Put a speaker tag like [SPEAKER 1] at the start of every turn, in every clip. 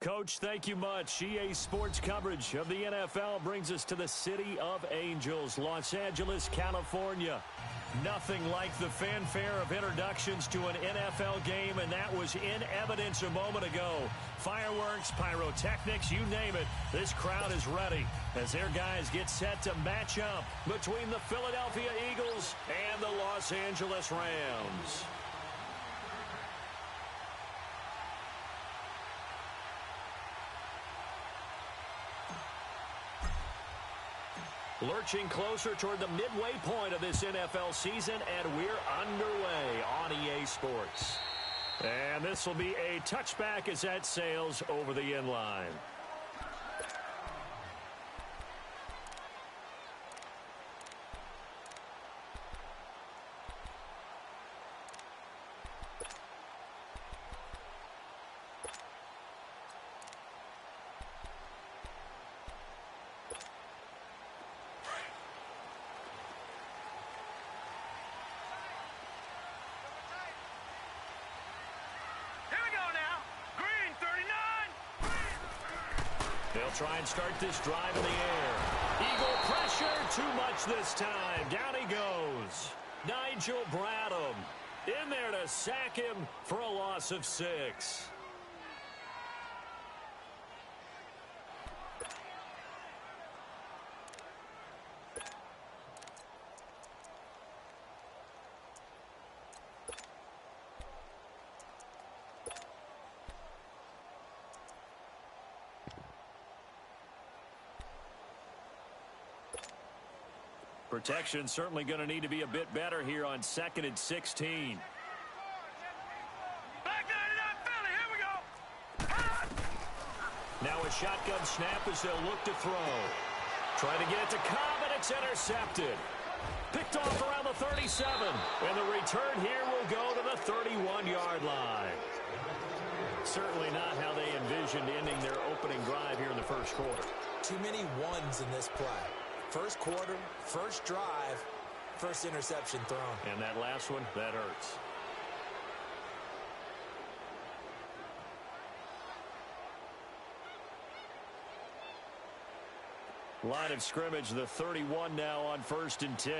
[SPEAKER 1] Coach, thank you much. EA Sports coverage of the NFL brings us to the City of Angels, Los Angeles, California. Nothing like the fanfare of introductions to an NFL game, and that was in evidence a moment ago. Fireworks, pyrotechnics, you name it. This crowd is ready as their guys get set to match up between the Philadelphia Eagles and the Los Angeles Rams. Lurching closer toward the midway point of this NFL season, and we're underway on EA Sports. And this will be a touchback as that sails over the end line. They'll try and start this drive in the air. Eagle pressure, too much this time. Down he goes. Nigel Bradham in there to sack him for a loss of 6. Protection certainly going to need to be a bit better here on 2nd and 16. Now a shotgun snap as they'll look to throw. Try to get it to Cobb, and it's intercepted. Picked off around the 37. And the return here will go to the 31-yard line. Certainly not how they envisioned ending their opening drive here in the first quarter.
[SPEAKER 2] Too many ones in this play. First quarter, first drive, first interception thrown.
[SPEAKER 1] And that last one, that hurts. Line of scrimmage, the 31 now on 1st and 10.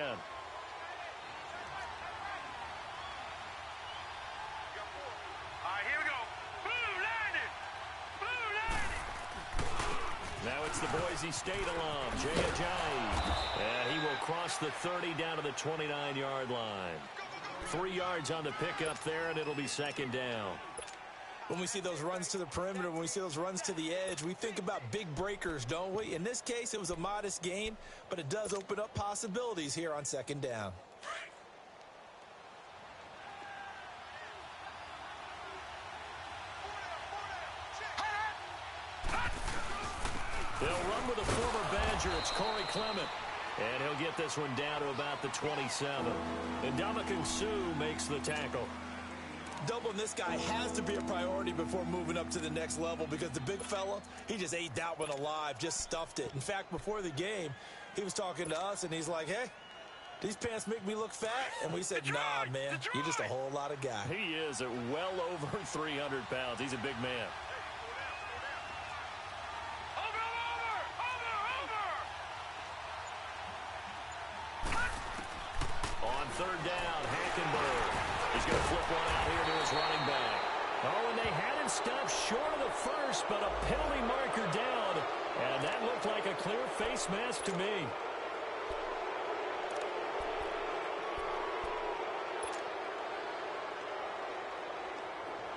[SPEAKER 1] Now it's the Boise State alum, Jay Ajayi. And he will cross the 30 down to the 29-yard line. 3 yards on the pickup there, and it'll be 2nd down.
[SPEAKER 2] When we see those runs to the perimeter, when we see those runs to the edge, we think about big breakers, don't we? In this case, it was a modest gain, but it does open up possibilities here on 2nd down.
[SPEAKER 1] They'll run with a former Badger. It's Corey Clement. And he'll get this one down to about the 27. And Ndamukong Suh makes the tackle.
[SPEAKER 2] Doubling this guy has to be a priority before moving up to the next level because the big fella, he just ate that one alive, just stuffed it. In fact, before the game, he was talking to us, and he's like, hey, these pants make me look fat? And we said, nah, man, you're just a whole lot of guy.
[SPEAKER 1] He is at well over 300 pounds. He's a big man. On 3rd down, Hackenberg. He's going to flip one out here to his running back. Oh, and they had him stopped short of the first, but a penalty marker down. And that looked like a clear face mask to me.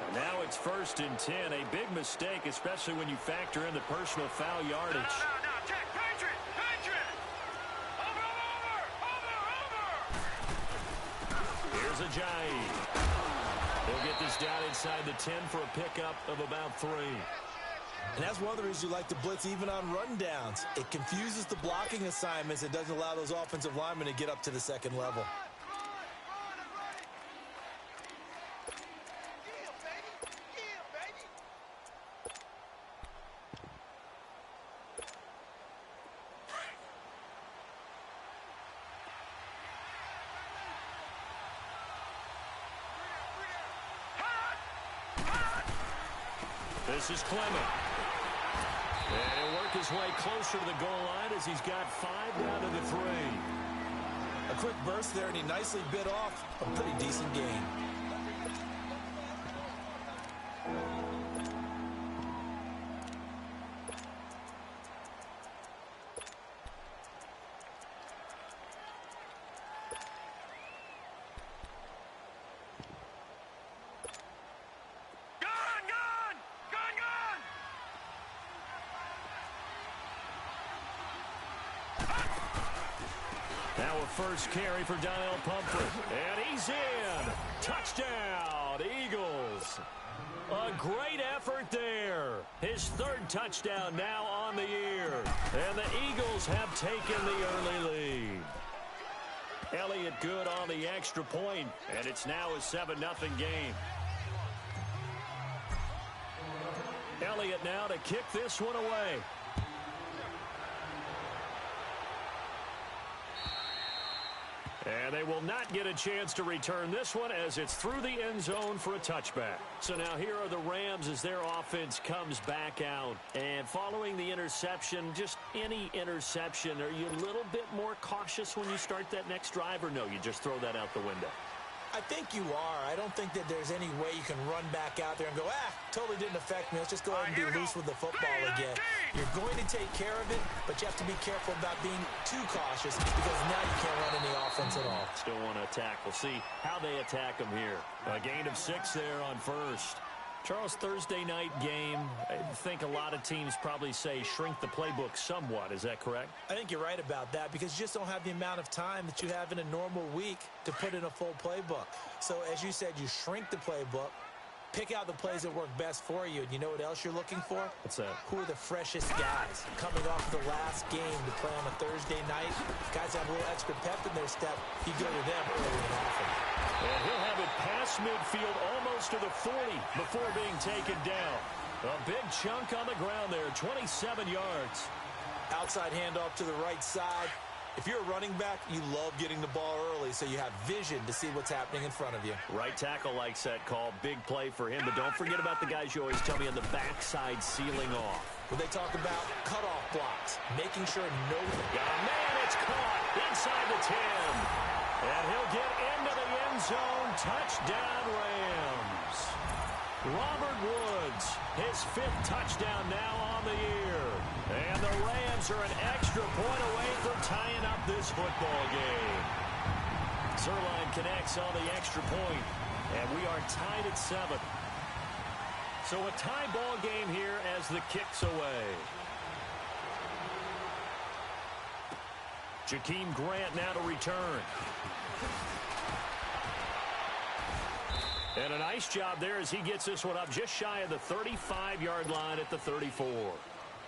[SPEAKER 1] And now it's 1st and 10. A big mistake, especially when you factor in the personal foul yardage.
[SPEAKER 3] No, check, Patriot!
[SPEAKER 1] Here's Ajayi. He'll get this down inside the 10 for a pickup of about 3.
[SPEAKER 2] And that's one of the reasons you like to blitz even on rundowns. It confuses the blocking assignments. It doesn't allow those offensive linemen to get up to the 2nd level.
[SPEAKER 1] This is Clement. And he'll work his way closer to the goal line as he's got 5 down to the 3.
[SPEAKER 2] A quick burst there, and he nicely bit off a pretty decent gain.
[SPEAKER 1] Now a first carry for Donnell Pumphrey. And he's in. Touchdown, Eagles. A great effort there. His 3rd touchdown now on the year. And the Eagles have taken the early lead. Elliott good on the extra point, and it's now a 7-0 game. Elliott now to kick this one away. And they will not get a chance to return this one as it's through the end zone for a touchback. So now here are the Rams as their offense comes back out. And following the interception, just any interception, are you a little bit more cautious when you start that next drive, or no, you just throw that out the window?
[SPEAKER 2] I think you are. I don't think that there's any way you can run back out there and go, totally didn't affect me. Let's just go ahead and be loose with the football again. You're going to take care of it, but you have to be careful about being too cautious because now you can't run any offense at all.
[SPEAKER 1] Still want to attack. We'll see how they attack them here. A gain of 6 there on first. Charles, Thursday night game, I think a lot of teams probably say shrink the playbook somewhat. Is that correct?
[SPEAKER 2] I think you're right about that because you just don't have the amount of time that you have in a normal week to put in a full playbook. So as you said, you shrink the playbook, pick out the plays that work best for you. And you know what else you're looking for?
[SPEAKER 1] What's that?
[SPEAKER 2] Who are the freshest guys coming off the last game to play on a Thursday night? Guys have a little extra pep in their step. You go to them early and often.
[SPEAKER 1] And he'll have it past midfield almost to the 40 before being taken down. A big chunk on the ground there, 27 yards.
[SPEAKER 2] Outside handoff to the right side. If you're a running back, you love getting the ball early so you have vision to see what's happening in front of you.
[SPEAKER 1] Right tackle likes that call. Big play for him, but don't forget about the guys you always tell me on the backside sealing off.
[SPEAKER 2] When they talk about cutoff blocks, making sure no...
[SPEAKER 1] Man, it's caught inside the 10. And he'll get into the end zone. Touchdown, Rams. Robert Woods, his 5th touchdown now on the year. And the Rams are an extra point away from tying up this football game. Zerline connects on the extra point, and we are tied at 7. So a tie ball game here as the kick's away. Jakeem Grant now to return. And a nice job there as he gets this one up just shy of the 35-yard line at the 34.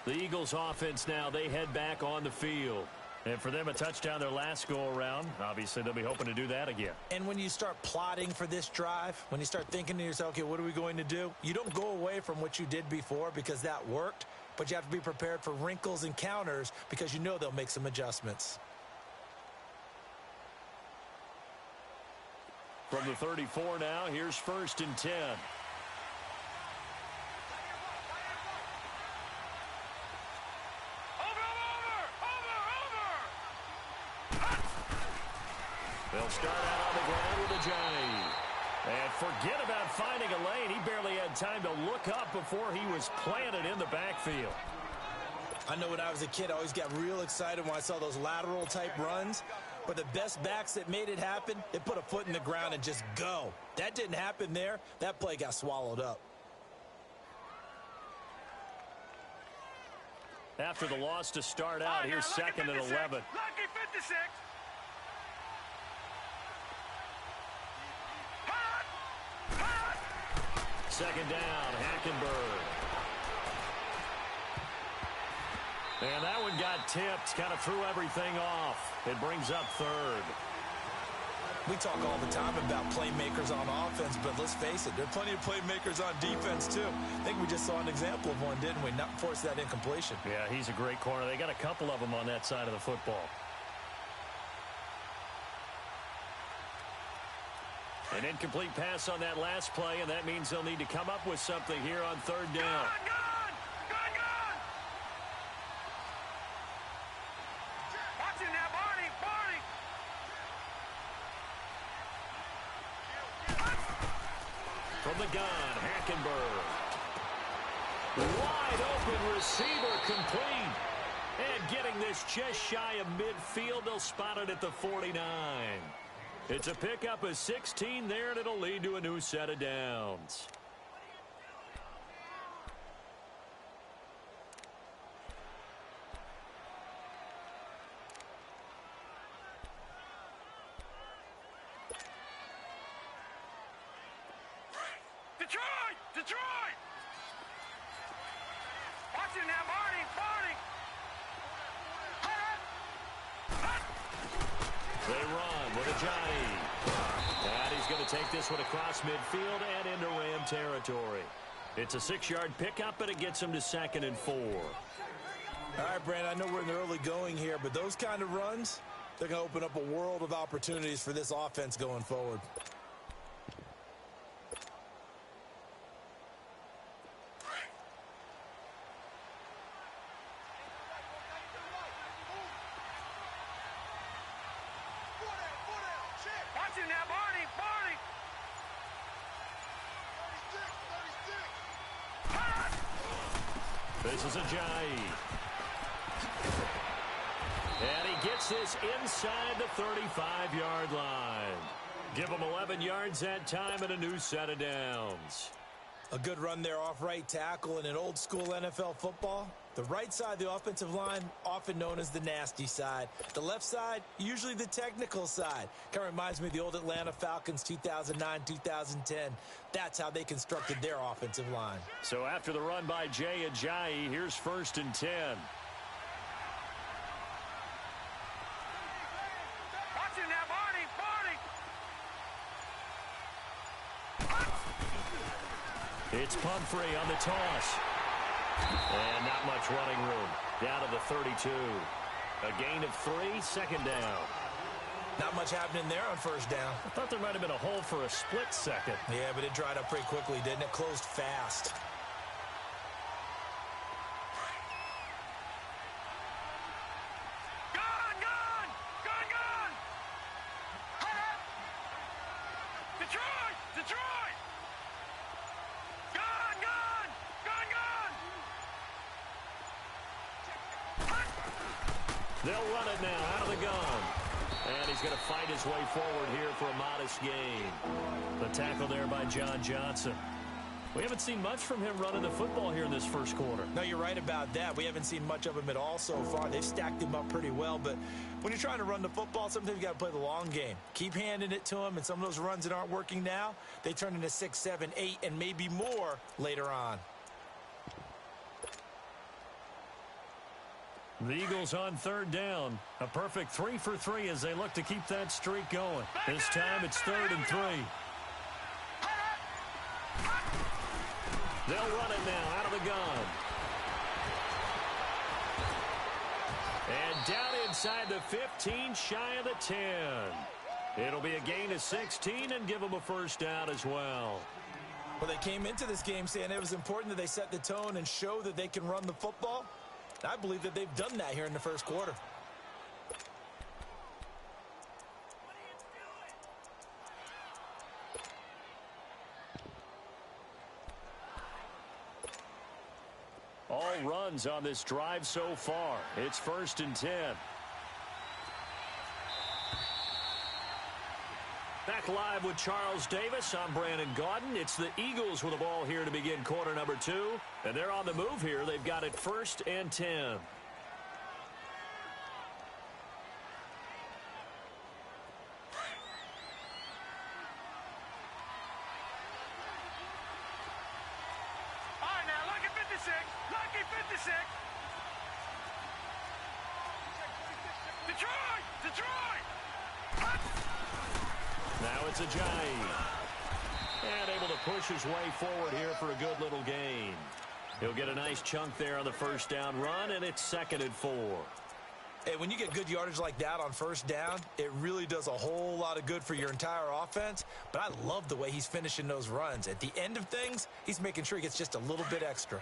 [SPEAKER 1] The Eagles offense now, they head back on the field. And for them, a touchdown their last go-around. Obviously, they'll be hoping to do that again.
[SPEAKER 2] And when you start plotting for this drive, when you start thinking to yourself, okay, what are we going to do? You don't go away from what you did before because that worked, but you have to be prepared for wrinkles and counters because you know they'll make some adjustments.
[SPEAKER 1] From the 34 now, here's 1st and 10. They'll start out on the ground with a Johnny. And forget about finding a lane. He barely had time to look up before he was planted in the backfield.
[SPEAKER 2] I know when I was a kid, I always got real excited when I saw those lateral type runs. But the best backs that made it happen, they put a foot in the ground and just go. That didn't happen there. That play got swallowed up.
[SPEAKER 1] After the loss to start out, here's 2nd and 11.
[SPEAKER 3] Lucky 56.
[SPEAKER 1] Second down, Hackenberg. And that one got tipped, kind of threw everything off. It brings up 3rd.
[SPEAKER 2] We talk all the time about playmakers on offense, but let's face it, there are plenty of playmakers on defense, too. I think we just saw an example of one, didn't we? Not force that incompletion.
[SPEAKER 1] Yeah, he's a great corner. They got a couple of them on that side of the football. An incomplete pass on that last play, and that means they'll need to come up with something here on 3rd down. from the gun, Hackenberg. Wide open receiver complete. And getting this just shy of midfield, they'll spot it at the 49. It's a pickup of 16 there, and it'll lead to a new set of downs.
[SPEAKER 3] Detroit! Watch it now, Barney!
[SPEAKER 1] They run with Ajayi. And he's going to take this one across midfield and into Ram territory. It's a 6-yard pickup, but it gets him to 2nd and 4.
[SPEAKER 2] All right, Brandon, I know we're in the early going here, but those kind of runs, they're going to open up a world of opportunities for this offense going forward.
[SPEAKER 1] This is Ajayi. And he gets this inside the 35-yard line. Give him 11 yards that time and a new set of downs.
[SPEAKER 2] A good run there off right tackle in an old-school NFL football. The right side of the offensive line, often known as the nasty side. The left side, usually the technical side. Kind of reminds me of the old Atlanta Falcons 2009-2010. That's how they constructed their offensive line.
[SPEAKER 1] So after the run by Jay Ajayi, here's 1st and 10.
[SPEAKER 3] Watch it now, Barney!
[SPEAKER 1] It's Pumphrey on the toss. And not much running room. Down to the 32. A gain of 3, 2nd down.
[SPEAKER 2] Not much happening there on 1st down.
[SPEAKER 1] I thought there might have been a hole for a split second.
[SPEAKER 2] Yeah, but it dried up pretty quickly, didn't it? Closed fast.
[SPEAKER 3] Detroit!
[SPEAKER 1] They'll run it now out of the gun. And he's going to fight his way forward here for a modest gain. The tackle there by John Johnson. We haven't seen much from him running the football here in this 1st quarter.
[SPEAKER 2] No, you're right about that. We haven't seen much of him at all so far. They've stacked him up pretty well, but when you're trying to run the football, sometimes you got to play the long game. Keep handing it to him, and some of those runs that aren't working now, they turn into 6, 7, 8, and maybe more later on.
[SPEAKER 1] The Eagles on 3rd down. A perfect 3 for 3 as they look to keep that streak going. This time it's 3rd and 3. They'll run it now out of the gun. And down inside the 15, shy of the 10. It'll be a gain of 16 and give them a 1st down as well.
[SPEAKER 2] Well, they came into this game saying it was important that they set the tone and show that they can run the football. I believe that they've done that here in the 1st quarter.
[SPEAKER 1] All runs on this drive so far. It's 1st and 10. Back live with Charles Davis. I'm Brandon Gaudin. It's the Eagles with the ball here to begin quarter number 2. And they're on the move here. They've got it 1st and 10. Now it's Ajayi. And able to push his way forward here for a good little gain. He'll get a nice chunk there on the 1st down run, and it's 2nd and 4.
[SPEAKER 2] Hey, when you get good yardage like that on 1st down, it really does a whole lot of good for your entire offense. But I love the way he's finishing those runs. At the end of things, he's making sure he gets just a little bit extra.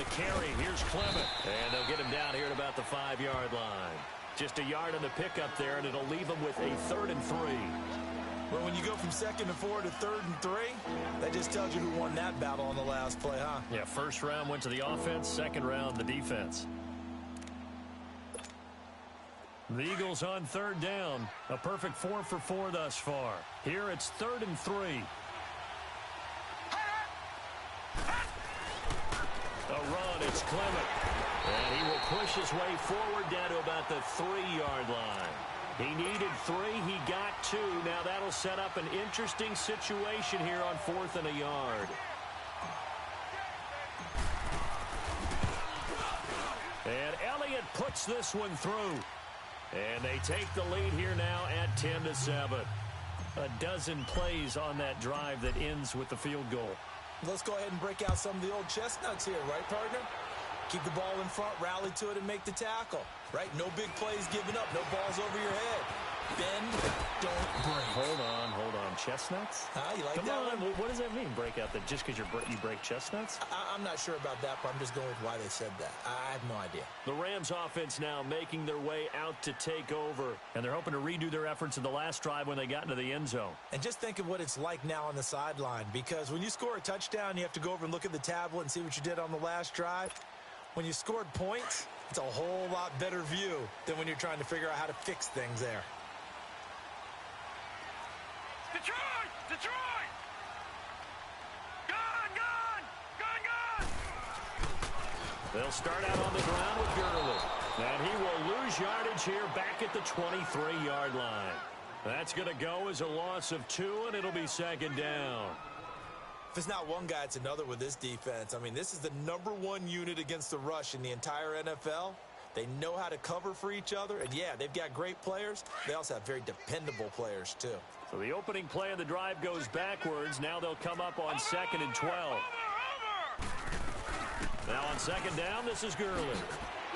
[SPEAKER 1] the carry. Here's Clement. And they'll get him down here at about the 5-yard line. Just a yard on the pickup there, and it'll leave him with a 3rd and 3.
[SPEAKER 2] Well, when you go from 2nd and 4 to 3rd and 3, that just tells you who won that battle on the last play, huh?
[SPEAKER 1] Yeah, first round went to the offense, second round the defense. The Eagles on 3rd down. A perfect 4 for 4 thus far. Here it's 3rd and 3. A run, it's Clement. And he will push his way forward down to about the 3-yard line. He needed 3, he got 2. Now that'll set up an interesting situation here on 4th and a yard. And Elliott puts this one through. And they take the lead here now at 10-7. A dozen plays on that drive that ends with the field goal.
[SPEAKER 2] Let's go ahead and break out some of the old chestnuts here, right, partner? Keep the ball in front, rally to it, and make the tackle, right? No big plays given up, no balls over your head. Bend, don't break.
[SPEAKER 1] Hold on. Chestnuts?
[SPEAKER 2] You like
[SPEAKER 1] Come
[SPEAKER 2] that
[SPEAKER 1] on.
[SPEAKER 2] one?
[SPEAKER 1] What does that mean, break out? That just because you break chestnuts?
[SPEAKER 2] I'm not sure about that, but I'm just going with why they said that. I have no idea.
[SPEAKER 1] The Rams offense now making their way out to take over, and they're hoping to redo their efforts in the last drive when they got into the end zone.
[SPEAKER 2] And just think of what it's like now on the sideline, because when you score a touchdown, you have to go over and look at the tablet and see what you did on the last drive. When you scored points, it's a whole lot better view than when you're trying to figure out how to fix things there.
[SPEAKER 3] Detroit! Detroit! Gone!
[SPEAKER 1] They'll start out on the ground with Gurley. And he will lose yardage here back at the 23-yard line. That's going to go as a loss of 2, and it'll be 2nd down.
[SPEAKER 2] If it's not one guy, it's another with this defense. I mean, this is the #1 unit against the rush in the entire NFL. They know how to cover for each other. And, yeah, they've got great players. They also have very dependable players, too.
[SPEAKER 1] So the opening play of the drive goes backwards. Now they'll come up on 2nd and 12. Now on 2nd down, this is Gurley.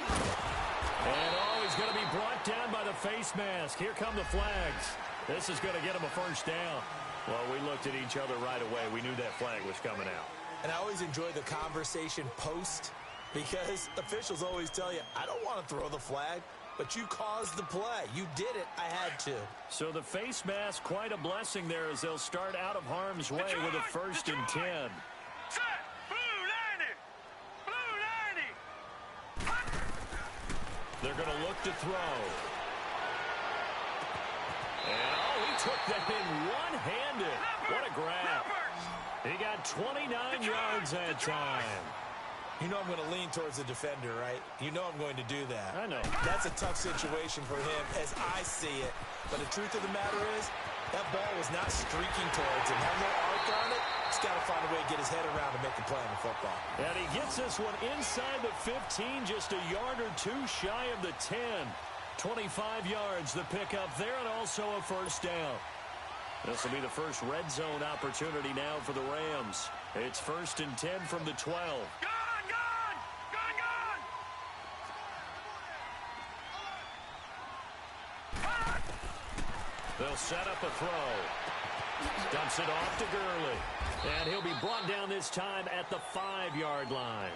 [SPEAKER 1] And, he's going to be brought down by the face mask. Here come the flags. This is going to get him a first down. Well, we looked at each other right away. We knew that flag was coming out.
[SPEAKER 2] And I always enjoy the conversation post, because officials always tell you, I don't want to throw the flag, but you caused the play. You did it. I had to.
[SPEAKER 1] So the face mask, quite a blessing there as they'll start out of harm's way with a 1st and 10.
[SPEAKER 3] Set! Blue 90!
[SPEAKER 1] They're going to look to throw. And, he took that in one-handed. What a grab. He got 29 yards that time.
[SPEAKER 2] You know I'm going to lean towards the defender, right? You know I'm going to do that.
[SPEAKER 1] I know.
[SPEAKER 2] That's a tough situation for him as I see it. But the truth of the matter is, that ball was not streaking towards him. Had no arc on it. He's got to find a way to get his head around to make a play on the football.
[SPEAKER 1] And he gets this one inside the 15, just a yard or 2 shy of the 10. 25 yards, the pickup there, and also a first down. This will be the first red zone opportunity now for the Rams. It's 1st and 10 from the 12. They'll set up a throw. Dumps it off to Gurley. And he'll be brought down this time at the 5-yard line.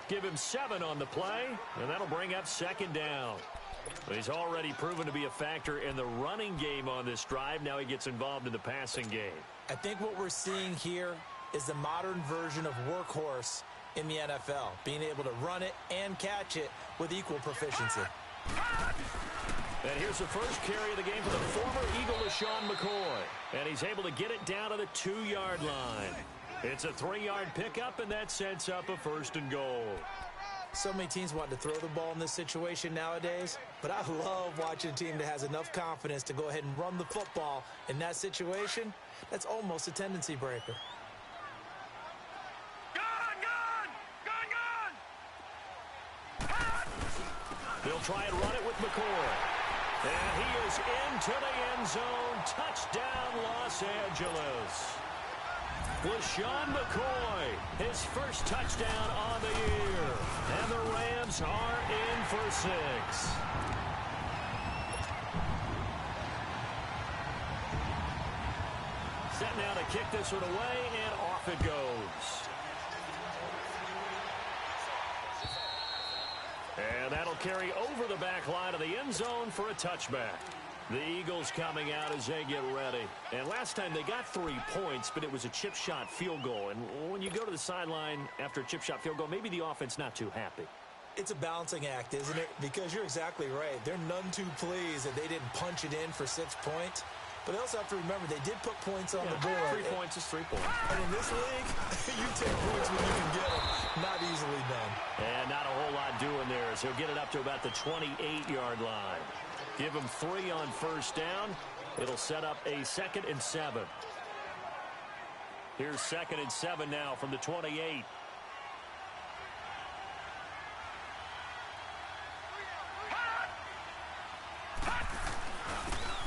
[SPEAKER 1] Give him 7 on the play, and that'll bring up 2nd down. But he's already proven to be a factor in the running game on this drive. Now he gets involved in the passing game.
[SPEAKER 2] I think what we're seeing here is the modern version of workhorse in the NFL, being able to run it and catch it with equal proficiency.
[SPEAKER 1] And here's the first carry of the game for the former Eagle, LaShawn McCoy. And he's able to get it down to the 2-yard line. It's a 3-yard pickup, and that sets up a 1st and goal.
[SPEAKER 2] So many teams want to throw the ball in this situation nowadays, but I love watching a team that has enough confidence to go ahead and run the football in that situation. That's almost a tendency breaker.
[SPEAKER 1] They'll try and run it with McCoy. And he is into the end zone. Touchdown, Los Angeles. LaShawn McCoy, his first touchdown on the year. And the Rams are in for 6. Set now to kick this one away, and off it goes. And that'll carry over the back line of the end zone for a touchback. The Eagles coming out as they get ready. And last time they got 3 points, but it was a chip shot field goal. And when you go to the sideline after a chip shot field goal, maybe the offense not too happy.
[SPEAKER 2] It's a balancing act, isn't it? Because you're exactly right. They're none too pleased that they didn't punch it in for 6 points. But they also have to remember they did put points on the board.
[SPEAKER 1] 3 points is 3 points.
[SPEAKER 2] And in this league, you take points when you can get them. Not easily done.
[SPEAKER 1] And not a whole lot doing there as he'll get it up to about the 28-yard line. Give him 3 on first down. It'll set up a 2nd and 7. Here's 2nd and 7 now from the 28.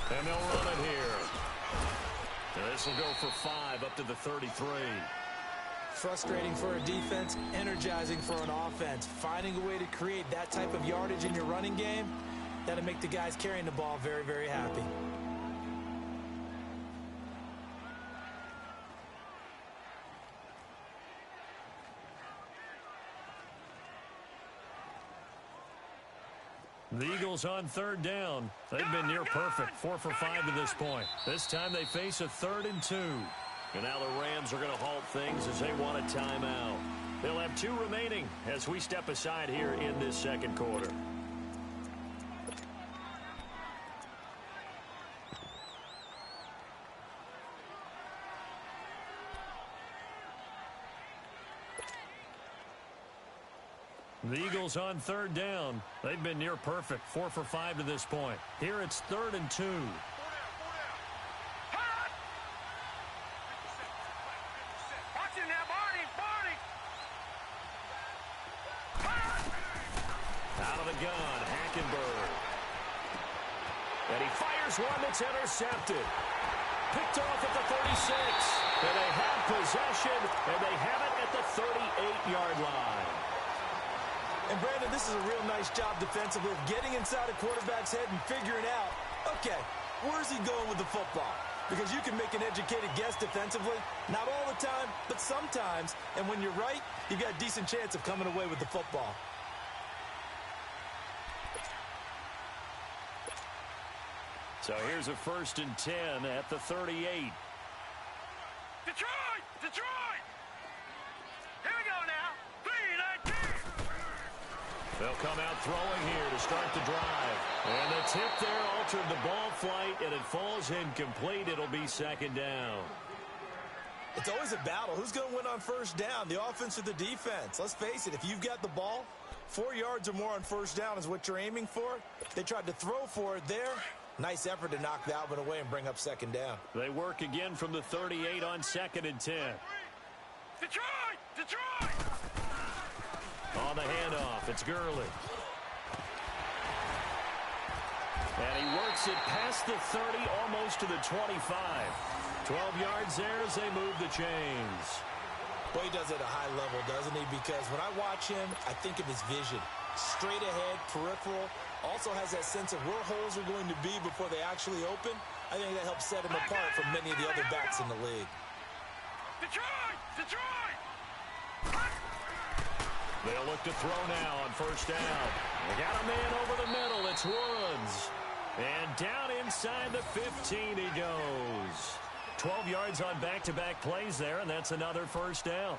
[SPEAKER 1] And they'll run it here. And this will go for 5 up to the 33.
[SPEAKER 2] Frustrating for a defense, energizing for an offense. Finding a way to create that type of yardage in your running game, that'll make the guys carrying the ball very, very happy.
[SPEAKER 1] The Eagles on 3rd down. They've been near perfect, 4 for 5 to this point. This time they face a 3rd and 2. And now the Rams are going to halt things as they want a timeout. They'll have 2 remaining as we step aside here in this 2nd quarter. The Eagles on 3rd down. They've been near perfect, 4 for 5 to this point. Here it's 3rd and 2. Out of the gun, Hackenberg. And he fires one that's intercepted. Picked off at the 36. And they have possession, and they have it at the 38-yard line.
[SPEAKER 2] And, Brandon, this is a real nice job defensively of getting inside a quarterback's head and figuring out, okay, where's he going with the football? Because you can make an educated guess defensively. Not all the time, but sometimes. And when you're right, you've got a decent chance of coming away with the football.
[SPEAKER 1] So here's a 1st and 10 at the 38.
[SPEAKER 3] Detroit! Detroit! Here we go now. 3-19.
[SPEAKER 1] They'll come out throwing here to start the drive. And the tip there altered the ball flight, and it falls incomplete. It'll be 2nd down.
[SPEAKER 2] It's always a battle. Who's going to win on first down, the offense or the defense? Let's face it, if you've got the ball, 4 yards or more on first down is what you're aiming for. They tried to throw for it there. Nice effort to knock that one away and bring up 2nd down.
[SPEAKER 1] They work again from the 38 on 2nd and 10.
[SPEAKER 3] Detroit! Detroit!
[SPEAKER 1] On the handoff, it's Gurley. And he works it past the 30, almost to the 25. 12 yards there as they move the chains.
[SPEAKER 2] Boy, he does it at a high level, doesn't he? Because when I watch him, I think of his vision. Straight ahead, peripheral. Also has that sense of where holes are going to be before they actually open. I think that helps set him apart from many of the other backs in the league.
[SPEAKER 3] Detroit! Detroit!
[SPEAKER 1] They'll look to throw now on first down. They got a man over the middle. It's Woods. And down inside the 15 he goes. 12 yards on back-to-back plays there, and that's another first down.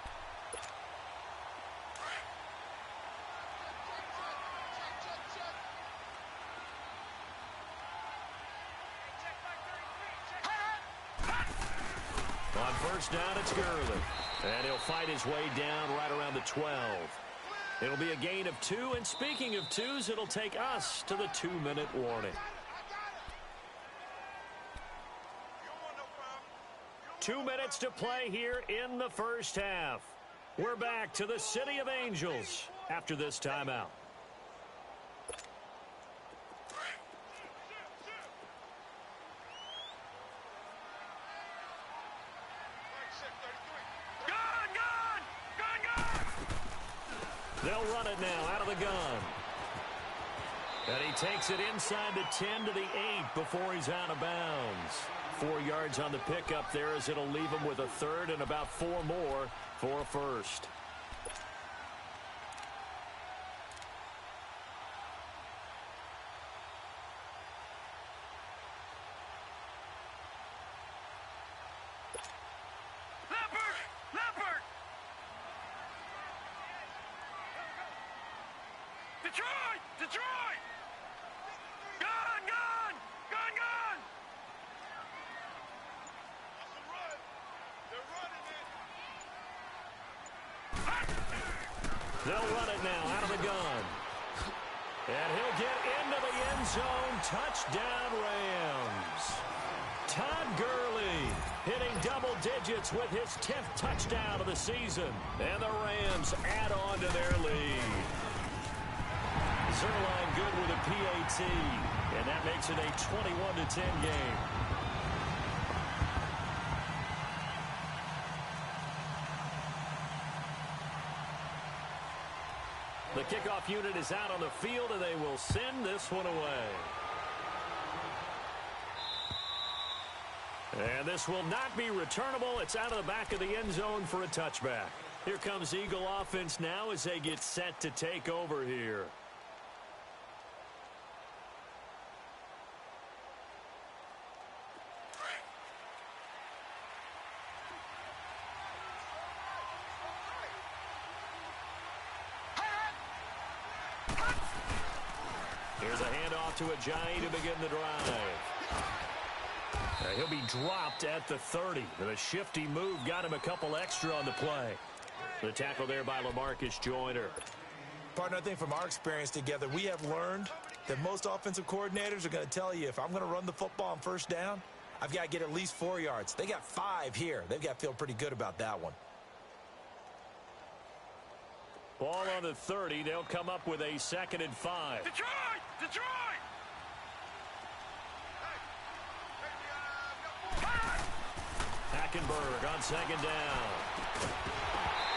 [SPEAKER 1] On first down, it's Gurley. And he'll fight his way down right around the 12. It'll be a gain of 2, and speaking of 2s, it'll take us to the 2-minute warning. 2 minutes to play here in the first half. We're back to the City of Angels after this timeout. They'll run it now out of the gun. And he takes it inside the 10 to the 8 before he's out of bounds. 4 yards on the pickup there as it'll leave him with a 3rd and about 4 more for a first.
[SPEAKER 3] Detroit! Detroit! Gun! Gun! Gun! Gun! They're running it.
[SPEAKER 1] They'll run it now out of the gun. And he'll get into the end zone. Touchdown, Rams. Todd Gurley hitting double digits with his 10th touchdown of the season. And the Rams add on to their lead. Zerline good with a PAT. And that makes it a 21-10 game. The kickoff unit is out on the field, and they will send this one away. And this will not be returnable. It's out of the back of the end zone for a touchback. Here comes Eagle offense now as they get set to take over here. Here's a handoff to Ajayi to begin the drive. He'll be dropped at the 30. But a shifty move got him a couple extra on the play. The tackle there by LaMarcus Joyner.
[SPEAKER 2] Partner, I think from our experience together, we have learned that most offensive coordinators are going to tell you, if I'm going to run the football on first down, I've got to get at least 4 yards. They got 5 here. They've got to feel pretty good about that one.
[SPEAKER 1] Ball on the 30. They'll come up with a 2nd and 5.
[SPEAKER 3] Detroit! Detroit!
[SPEAKER 1] Hackenberg on 2nd down.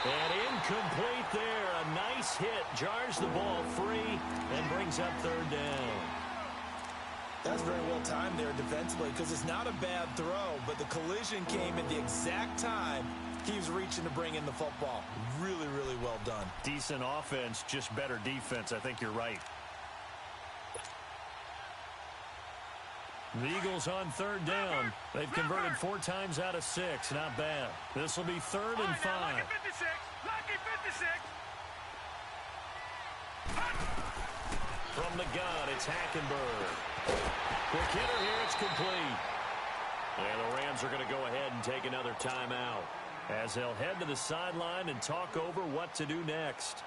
[SPEAKER 1] And incomplete there. A nice hit. Jars the ball free and brings up 3rd down.
[SPEAKER 2] That's very well timed there defensively because it's not a bad throw, but the collision came at the exact time he was reaching to bring in the football. Really, really well done.
[SPEAKER 1] Decent offense, just better defense. I think you're right. The Eagles on 3rd down. They've converted 4 times out of 6. Not bad. This will be 3rd and 5.
[SPEAKER 3] Lucky 56. Lucky 56.
[SPEAKER 1] From the gun, it's Hackenberg. Quick hitter here, it's complete. And the Rams are going to go ahead and take another timeout as they'll head to the sideline and talk over what to do next.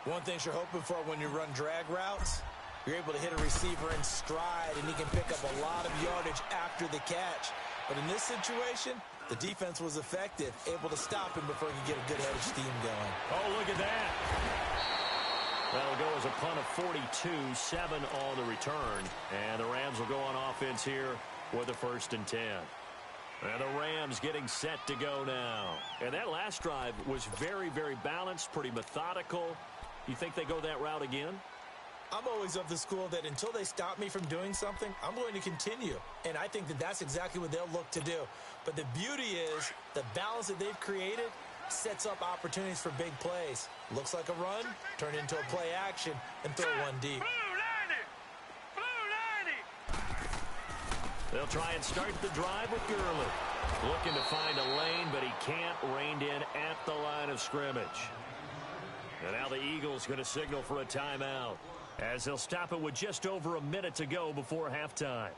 [SPEAKER 2] One thing you're hoping for when you run drag routes, you're able to hit a receiver in stride, and he can pick up a lot of yardage after the catch. But in this situation, the defense was effective, able to stop him before he could get a good head of steam going.
[SPEAKER 1] Oh, look at that. That'll go as a punt of 42, 7 on the return. And the Rams will go on offense here with a 1st and 10. And the Rams getting set to go now. And that last drive was very, very balanced, pretty methodical. You think they go that route again?
[SPEAKER 2] I'm always of the school that until they stop me from doing something, I'm going to continue. And I think that that's exactly what they'll look to do. But the beauty is the balance that they've created sets up opportunities for big plays. Looks like a run, turn into a play action, and throw one deep.
[SPEAKER 3] Blue 90. Blue 90.
[SPEAKER 1] They'll try and start the drive with Gurley. Looking to find a lane, but he can't. Reined in at the line of scrimmage. And now the Eagles going to signal for a timeout as they'll stop it with just over a minute to go before halftime.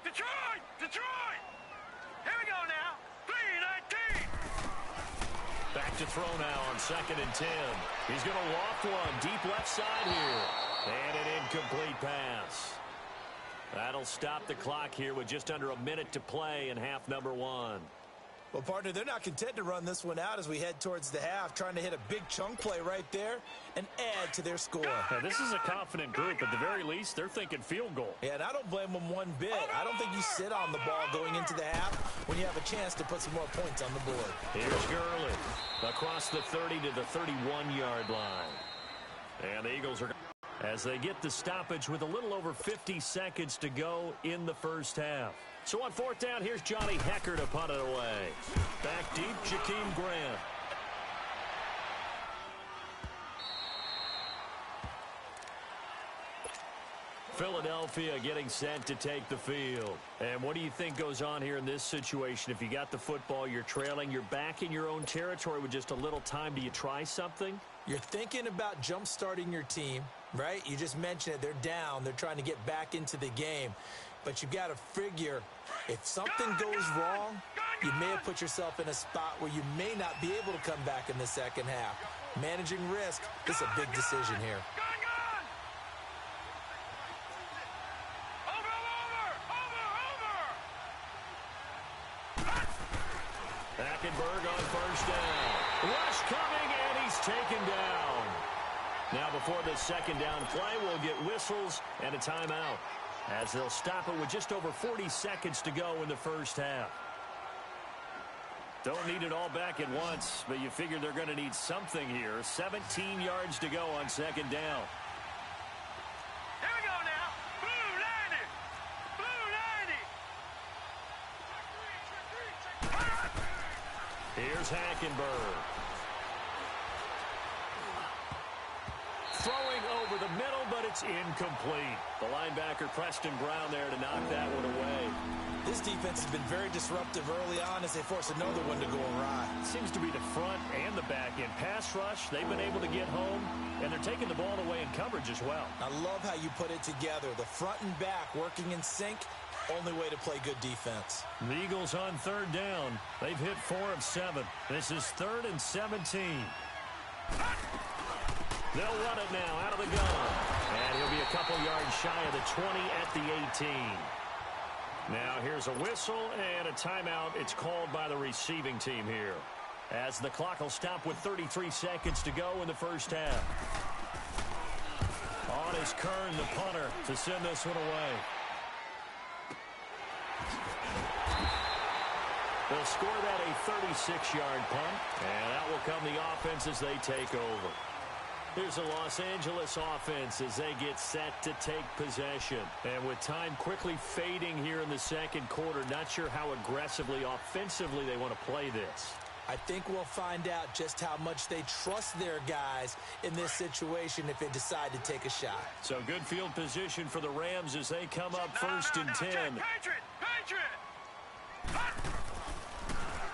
[SPEAKER 3] Detroit! Detroit! Here we go now. 3-19.
[SPEAKER 1] Back to throw now on 2nd and 10. He's going to loft one deep left side here. And an incomplete pass. That'll stop the clock here with just under a minute to play in half number 1.
[SPEAKER 2] Well, partner, they're not content to run this one out as we head towards the half, trying to hit a big chunk play right there and add to their score.
[SPEAKER 1] Now, this is a confident group. At the very least, they're thinking field goal.
[SPEAKER 2] Yeah, and I don't blame them one bit. I don't think you sit on the ball going into the half when you have a chance to put some more points on the board.
[SPEAKER 1] Here's Gurley across the 30 to the 31-yard line. And the Eagles are, as they get the stoppage with a little over 50 seconds to go in the first half. So on 4th down, here's Johnny Hecker to punt it away. Back deep Jakeem Grant. Philadelphia getting set to take the field. And what do you think goes on here in this situation? If you got the football, you're trailing, you're back in your own territory with just a little time. Do you try something?
[SPEAKER 2] You're thinking about jump-starting your team, right? You just mentioned it. They're down. They're trying to get back into the game. But you've got to figure if something goes wrong, you may have put yourself in a spot where you may not be able to come back in the second half. Managing risk is a big decision here.
[SPEAKER 1] Hackenberg on first down. Rush coming, and he's taken down. Now before the second down play, we'll get whistles and a timeout, as they'll stop it with just over 40 seconds to go in the first half. Don't need it all back at once, but you figure they're going to need something here. 17 yards to go on second down.
[SPEAKER 3] Here we go now. Blue 90. Blue 90.
[SPEAKER 1] Here's Hackenberg. Throwing over the middle, but it's incomplete. The linebacker, Preston Brown, there to knock that one away.
[SPEAKER 2] This defense has been very disruptive early on as they force another one to go awry.
[SPEAKER 1] Seems to be the front and the back end. Pass rush, they've been able to get home, and they're taking the ball away in coverage as well.
[SPEAKER 2] I love how you put it together. The front and back working in sync, only way to play good defense.
[SPEAKER 1] The Eagles on third down. They've hit 4 of 7. This is 3rd and 17. They'll run it now out of the gun. And he'll be a couple yards shy of the 20 at the 18. Now here's a whistle and a timeout. It's called by the receiving team here, as the clock will stop with 33 seconds to go in the first half. On is Kern, the punter, to send this one away. They'll score that a 36-yard punt, and that will come the offense as they take over. Here's the Los Angeles offense as they get set to take possession. And with time quickly fading here in the second quarter, not sure how aggressively, offensively they want to play this.
[SPEAKER 2] I think we'll find out just how much they trust their guys in this situation if they decide to take a shot.
[SPEAKER 1] So good field position for the Rams as they come up first and 10.
[SPEAKER 3] Patriot!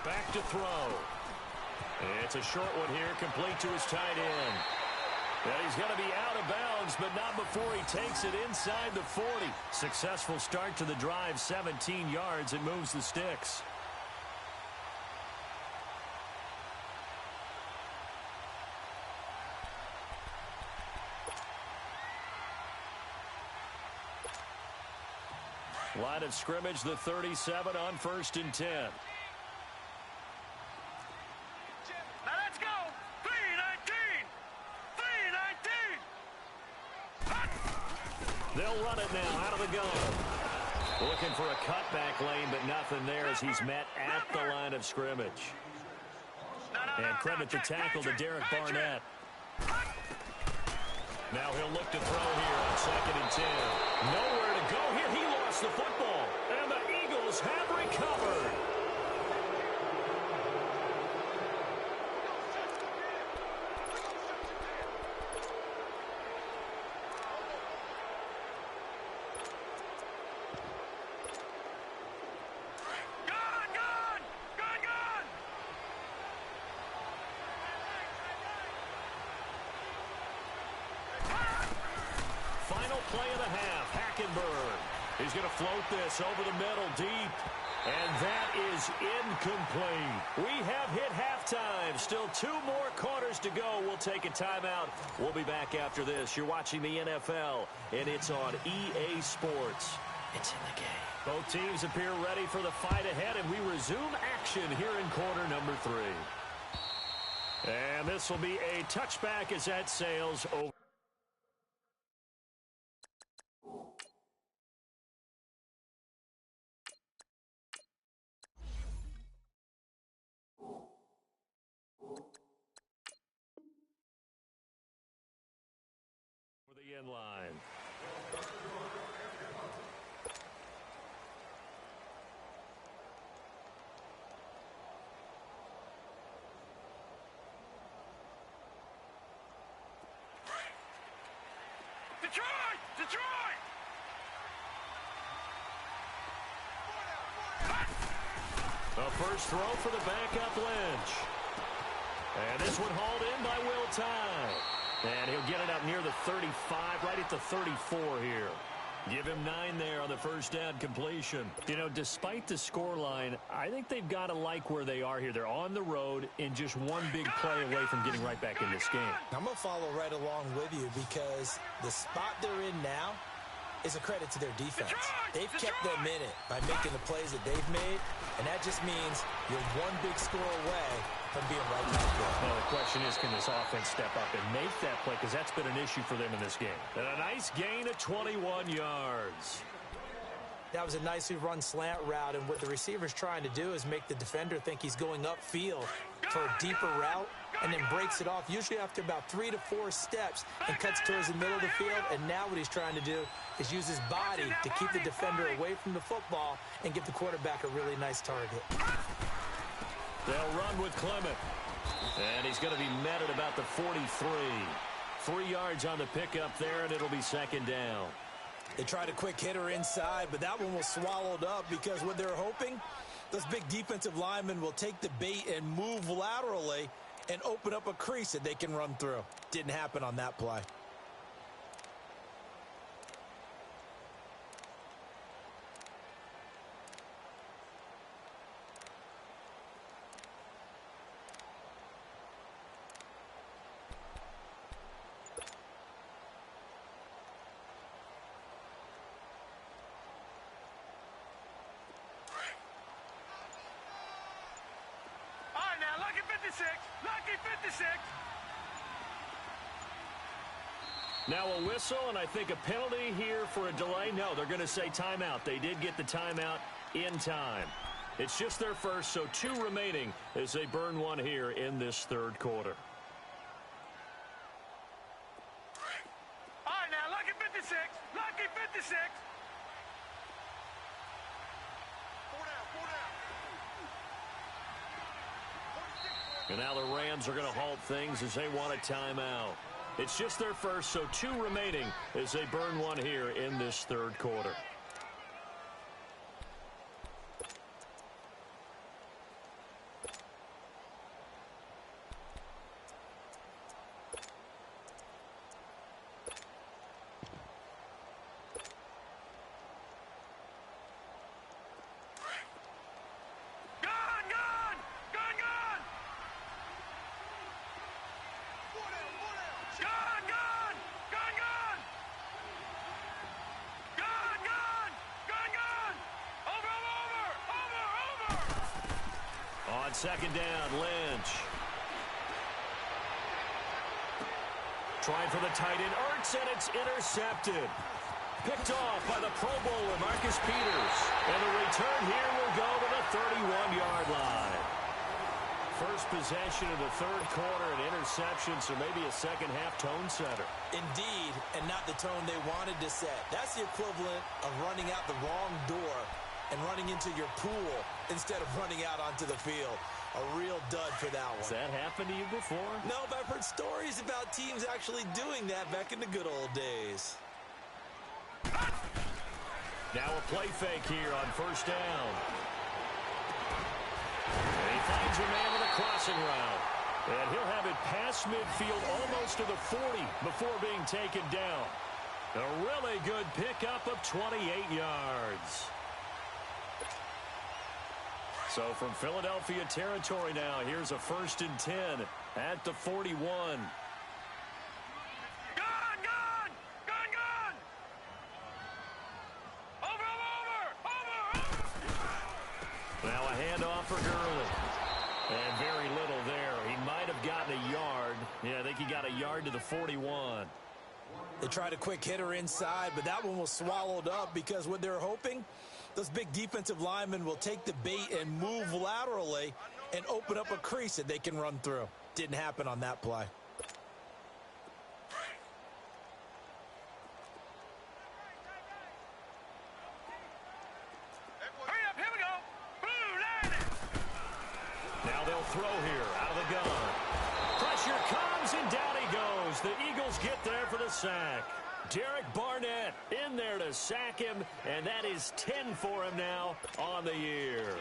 [SPEAKER 1] Back to throw. It's a short one here, complete to his tight end. And he's going to be out of bounds, but not before he takes it inside the 40. Successful start to the drive, 17 yards, and moves the sticks. Line of scrimmage, the 37 on 1st and 10.
[SPEAKER 3] Now let's go. 3-19.
[SPEAKER 1] They'll run it now out of the gun. Looking for a cutback lane, but nothing there as he's met at the line of scrimmage. And credit the tackle to Derek Barnett. Now he'll look to throw here on 2nd and 10. Nowhere to go here. He lost the football. And the Eagles have recovered. Play of the half, Hackenberg. He's going to float this over the middle deep. And that is incomplete. We have hit halftime. Still 2 more quarters to go. We'll take a timeout. We'll be back after this. You're watching the NFL, and it's on EA Sports. It's in the game. Both teams appear ready for the fight ahead, and we resume action here in quarter number 3. And this will be a touchback as that sails over. End line.
[SPEAKER 3] Detroit! Detroit!
[SPEAKER 1] The first throw for the backup Lynch. And this one hauled in by Will Tye. And he'll get it up near the 35, right at the 34 here. Give him 9 there on the first down completion. You know, despite the scoreline, I think they've got to like where they are here. They're on the road and just one big play away from getting right back in this game.
[SPEAKER 2] I'm going to follow right along with you because the spot they're in now is a credit to their defense. They've kept them in it by making the plays that they've made, and that just means you're one big score away from being right back there.
[SPEAKER 1] Well, the question is, can this offense step up and make that play? Because that's been an issue for them in this game. And a nice gain of 21 yards.
[SPEAKER 2] That was a nicely run slant route, and what the receiver's trying to do is make the defender think he's going upfield for a deeper route, and then breaks it off, usually after about 3 to 4 steps, and cuts towards the middle of the field. And now what he's trying to do is use his body to keep the defender away from the football and give the quarterback a really nice target.
[SPEAKER 1] They'll run with Clement. And he's going to be met at about the 43. 3 yards on the pickup there, and it'll be second down.
[SPEAKER 2] They tried a quick hitter inside, but that one was swallowed up because what they're hoping, those big defensive linemen will take the bait and move laterally and open up a crease that they can run through. Didn't happen on that play.
[SPEAKER 3] Lucky 56! Lucky 56!
[SPEAKER 1] Now a whistle, and I think a penalty here for a delay. No, they're going to say timeout. They did get the timeout in time. It's just their first, so 2 remaining as they burn one here in this third quarter.
[SPEAKER 3] All right, now, lucky 56! Lucky 56!
[SPEAKER 1] And now the Rams are going to halt things as they want a timeout. It's just their first, so 2 remaining as they burn one here in this third quarter. On second down, Lynch. Trying for the tight end, Ertz, and it's intercepted. Picked off by the Pro Bowler, Marcus Peters. And the return here will go to the 31-yard line. First possession of the third quarter, an interception, so maybe a second-half tone setter.
[SPEAKER 2] Indeed, and not the tone they wanted to set. That's the equivalent of running out the wrong door and running into your pool instead of running out onto the field. A real dud for that one.
[SPEAKER 1] Has that happened to you before?
[SPEAKER 2] No, but I've heard stories about teams actually doing that back in the good old days.
[SPEAKER 1] Now a play fake here on first down. And he finds a man with a crossing route. And he'll have it past midfield almost to the 40 before being taken down. A really good pickup of 28 yards. So from Philadelphia territory now, here's a 1st and 10 at the 41.
[SPEAKER 3] Gone! Gone! Gone! Gone! Over!
[SPEAKER 1] Now a handoff for Gurley. And very little there. He might have gotten a yard. Yeah, I think he got a yard to the 41.
[SPEAKER 2] They tried a quick hitter inside, but that one was swallowed up because what they're hoping, those big defensive linemen will take the bait and move laterally and open up a crease that they can run through. Didn't happen on that play.
[SPEAKER 3] Hurry up, here we go! Blue, line it!
[SPEAKER 1] Now they'll throw here out of the gun. Pressure comes, and down he goes. The Eagles get there for the sack. Derek Barnett in there to sack him, and that is 10 for him now on the year.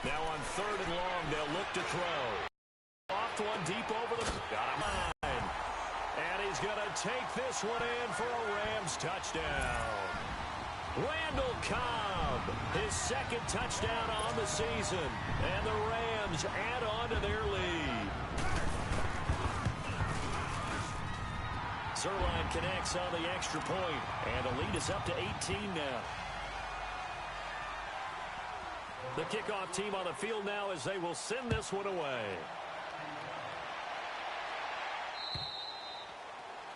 [SPEAKER 1] Now on 3rd and long, they'll look to throw. Off one deep over the... Got him line. And he's going to take this one in for a Rams touchdown. Randall Cobb, his 2nd touchdown on the season. And the Rams add on to their lead. Zerline connects on the extra point, and the lead is up to 18 now. The kickoff team on the field now as they will send this one away.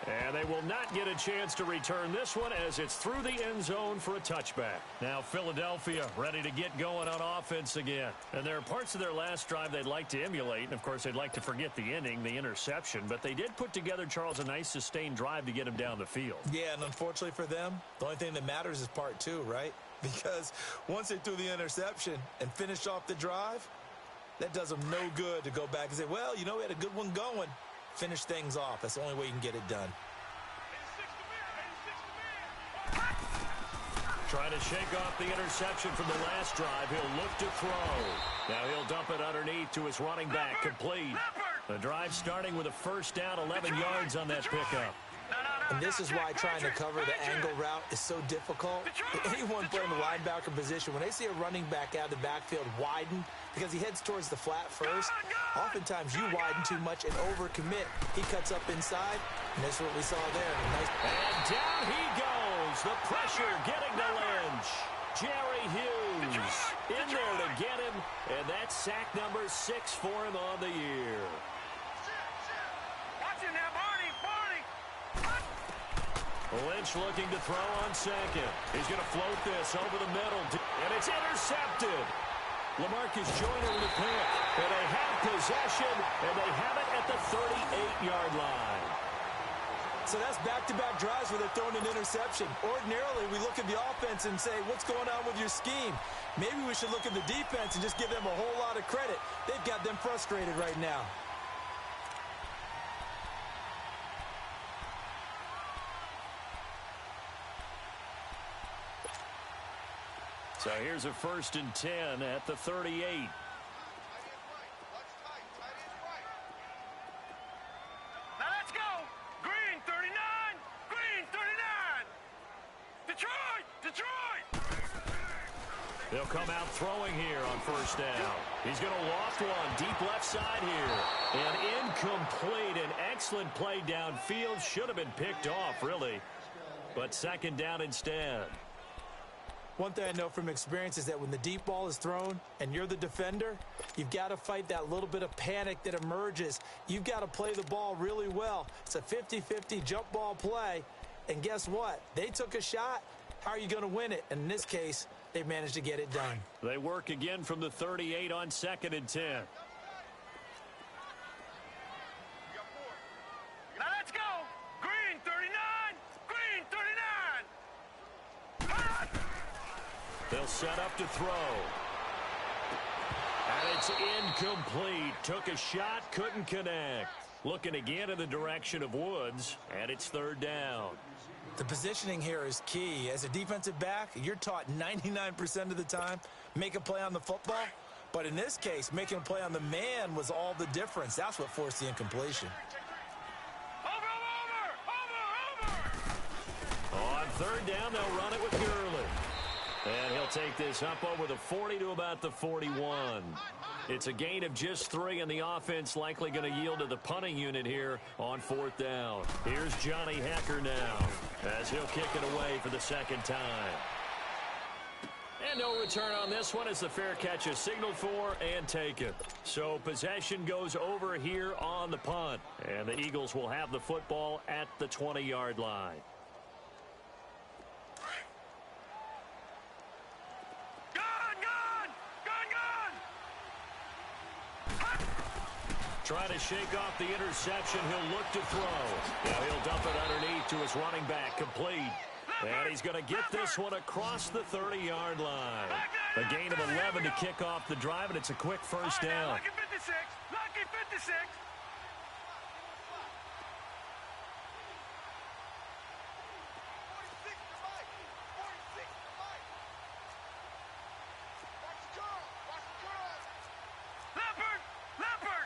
[SPEAKER 1] And they will not get a chance to return this one as it's through the end zone for a touchback. Now Philadelphia ready to get going on offense again. And there are parts of their last drive they'd like to emulate. And, of course, they'd like to forget the inning, the interception. But they did put together, Charles, a nice sustained drive to get him down the field.
[SPEAKER 2] Yeah, and unfortunately for them, the only thing that matters is part 2, right? Because once they threw the interception and finished off the drive, that does them no good to go back and say, well, you know, we had a good one going. Finish things off. That's the only way you can get it done.
[SPEAKER 1] Trying to shake off the interception from the last drive. He'll look to throw. Now he'll dump it underneath to his running back. Complete. The drive starting with a 1st down, 11 yards on that pickup.
[SPEAKER 2] And this is why trying to cover the angle route is so difficult. Anyone playing the linebacker position, when they see a running back out of the backfield widen, because he heads towards the flat first, oftentimes you widen too much and overcommit. He cuts up inside, and that's what we saw there.
[SPEAKER 1] And down he goes. The pressure getting to Lynch. Jerry Hughes in there to get him, and that's sack number 6 for him on the year. Lynch looking to throw on 2nd. He's going to float this over the middle, and it's intercepted. LaMarcus Joyner with a pick, and they have possession, and they have it at the 38-yard line.
[SPEAKER 2] So that's back-to-back drives where they're throwing an interception. Ordinarily, we look at the offense and say, what's going on with your scheme? Maybe we should look at the defense and just give them a whole lot of credit. They've got them frustrated right now.
[SPEAKER 1] So here's a 1st and 10 at the 38.
[SPEAKER 3] Now let's go. Green 39. Green 39. Detroit. Detroit.
[SPEAKER 1] They'll come out throwing here on 1st down. He's going to loft one deep left side here. And incomplete. An excellent play downfield. Should have been picked off, really. But 2nd down instead.
[SPEAKER 2] One thing I know from experience is that when the deep ball is thrown and you're the defender, you've got to fight that little bit of panic that emerges. You've got to play the ball really well. It's a 50-50 jump ball play. And guess what? They took a shot. How are you going to win it? And in this case, they managed to get it done.
[SPEAKER 1] They work again from the 38 on 2nd and 10.
[SPEAKER 3] Now let's go. Green 39. Green 39.
[SPEAKER 1] They'll set up to throw. And it's incomplete. Took a shot, couldn't connect. Looking again in the direction of Woods, and it's 3rd down.
[SPEAKER 2] The positioning here is key. As a defensive back, you're taught 99% of the time, make a play on the football. But in this case, making a play on the man was all the difference. That's what forced the incompletion.
[SPEAKER 1] On 3rd down, they'll run it with Gurley. And he'll take this up over the 40 to about the 41. It's a gain of just 3, and the offense likely going to yield to the punting unit here on 4th down. Here's Johnny Hecker now as he'll kick it away for the 2nd time. And no return on this one as the fair catch is signaled for and taken. So possession goes over here on the punt, and the Eagles will have the football at the 20-yard line. Trying to shake off the interception. He'll look to throw. Now he'll dump it underneath to his running back. Complete. And he's going to get this one across the 30-yard line. A gain of 11 to kick off the drive, and it's a quick first down.
[SPEAKER 3] Lucky 56. Lucky 56. Leopard!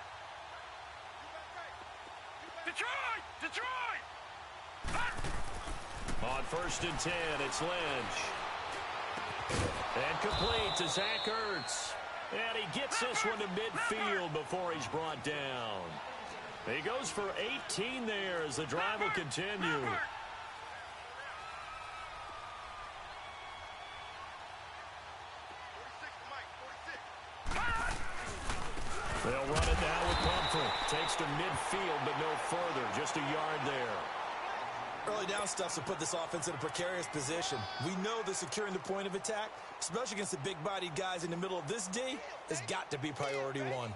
[SPEAKER 3] Detroit!
[SPEAKER 1] On 1st and 10, it's Lynch. And complete to Zach Ertz. And he gets this one to midfield before he's brought down. He goes for 18 there as the drive will continue. They'll run it now with Pumphrey. Takes to midfield, but no further. Just a yard there.
[SPEAKER 2] Early down stuff to put this offense in a precarious position. We know that securing the point of attack, especially against the big-bodied guys in the middle of this D, has got to be priority one.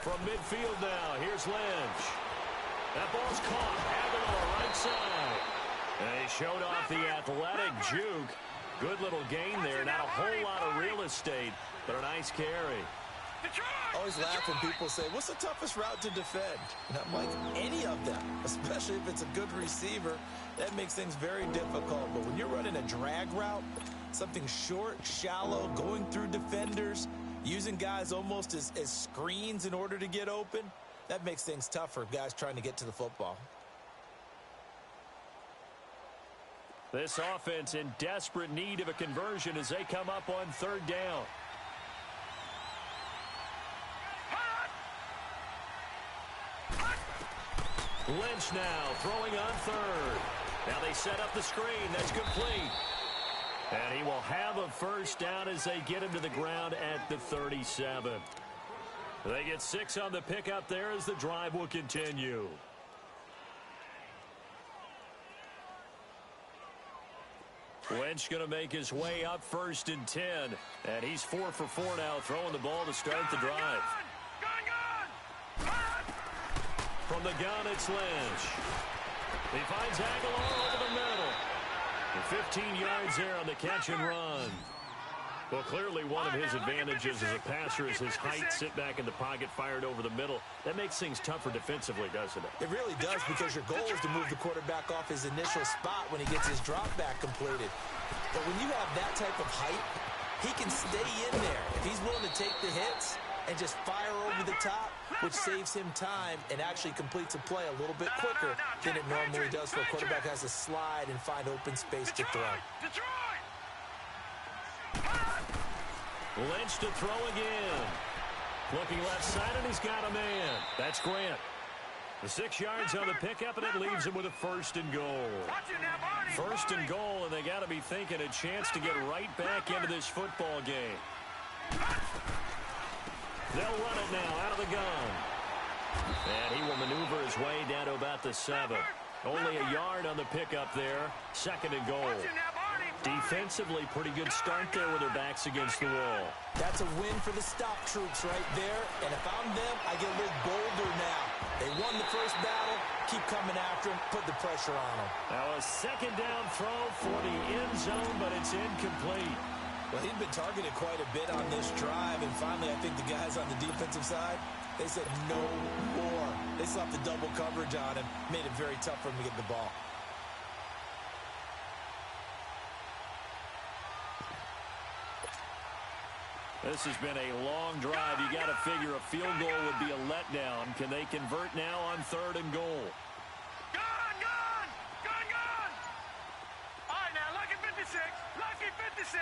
[SPEAKER 1] From midfield now, here's Lynch. That ball's caught. Aguilar right side. And he showed off the athletic juke. Good little gain there. Not a whole lot of real estate, but a nice carry.
[SPEAKER 2] Always laugh when people say, what's the toughest route to defend? And I'm like, any of them, especially if it's a good receiver. That makes things very difficult. But when you're running a drag route, something short, shallow, going through defenders, using guys almost as screens in order to get open, that makes things tougher, guys trying to get to the football.
[SPEAKER 1] This offense in desperate need of a conversion as they come up on 3rd down. Lynch now throwing on 3rd. Now they set up the screen. That's complete. And he will have a first down as they get him to the ground at the 37. They get 6 on the pickup there as the drive will continue. Lynch going to make his way up 1st and 10. And he's 4 for 4 now, throwing the ball to start the drive. From the gun, it's Lynch. He finds Aguilar over the middle. 15 yards there on the catch and run. Well, clearly one of his advantages as a passer is his height, sit back in the pocket, fired over the middle. That makes things tougher defensively, doesn't it?
[SPEAKER 2] It really does, because your goal is to move the quarterback off his initial spot when he gets his drop back completed. But when you have that type of height, he can stay in there. If he's willing to take the hits and just fire over the top, which saves him time and actually completes a play a little bit quicker than it normally does for a quarterback who has to slide and find open space to throw.
[SPEAKER 1] Lynch to throw again. Looking left side, and he's got a man. That's Grant. The 6 yards on the pickup, and it leaves him with a 1st and goal. 1st and goal, and they got to be thinking a chance to get right back into this football game. They'll run it now out of the gun. And he will maneuver his way down to about the 7. Only a yard on the pickup there. 2nd and goal. Defensively, pretty good start there with their backs against the wall.
[SPEAKER 2] That's a win for the stop troops right there. And if I'm them, I get a little bolder now. They won the first battle. Keep coming after them. Put the pressure on them.
[SPEAKER 1] Now a 2nd down throw for the end zone, but it's incomplete.
[SPEAKER 2] Well, he'd been targeted quite a bit on this drive, and finally I think the guys on the defensive side, they said no more. They slapped the double coverage on him, made it very tough for him to get the ball.
[SPEAKER 1] This has been a long drive. You got to figure a field goal would be a letdown. Can they convert now on 3rd and goal?
[SPEAKER 3] Gone! All right, now, lucky 56. Lucky 56.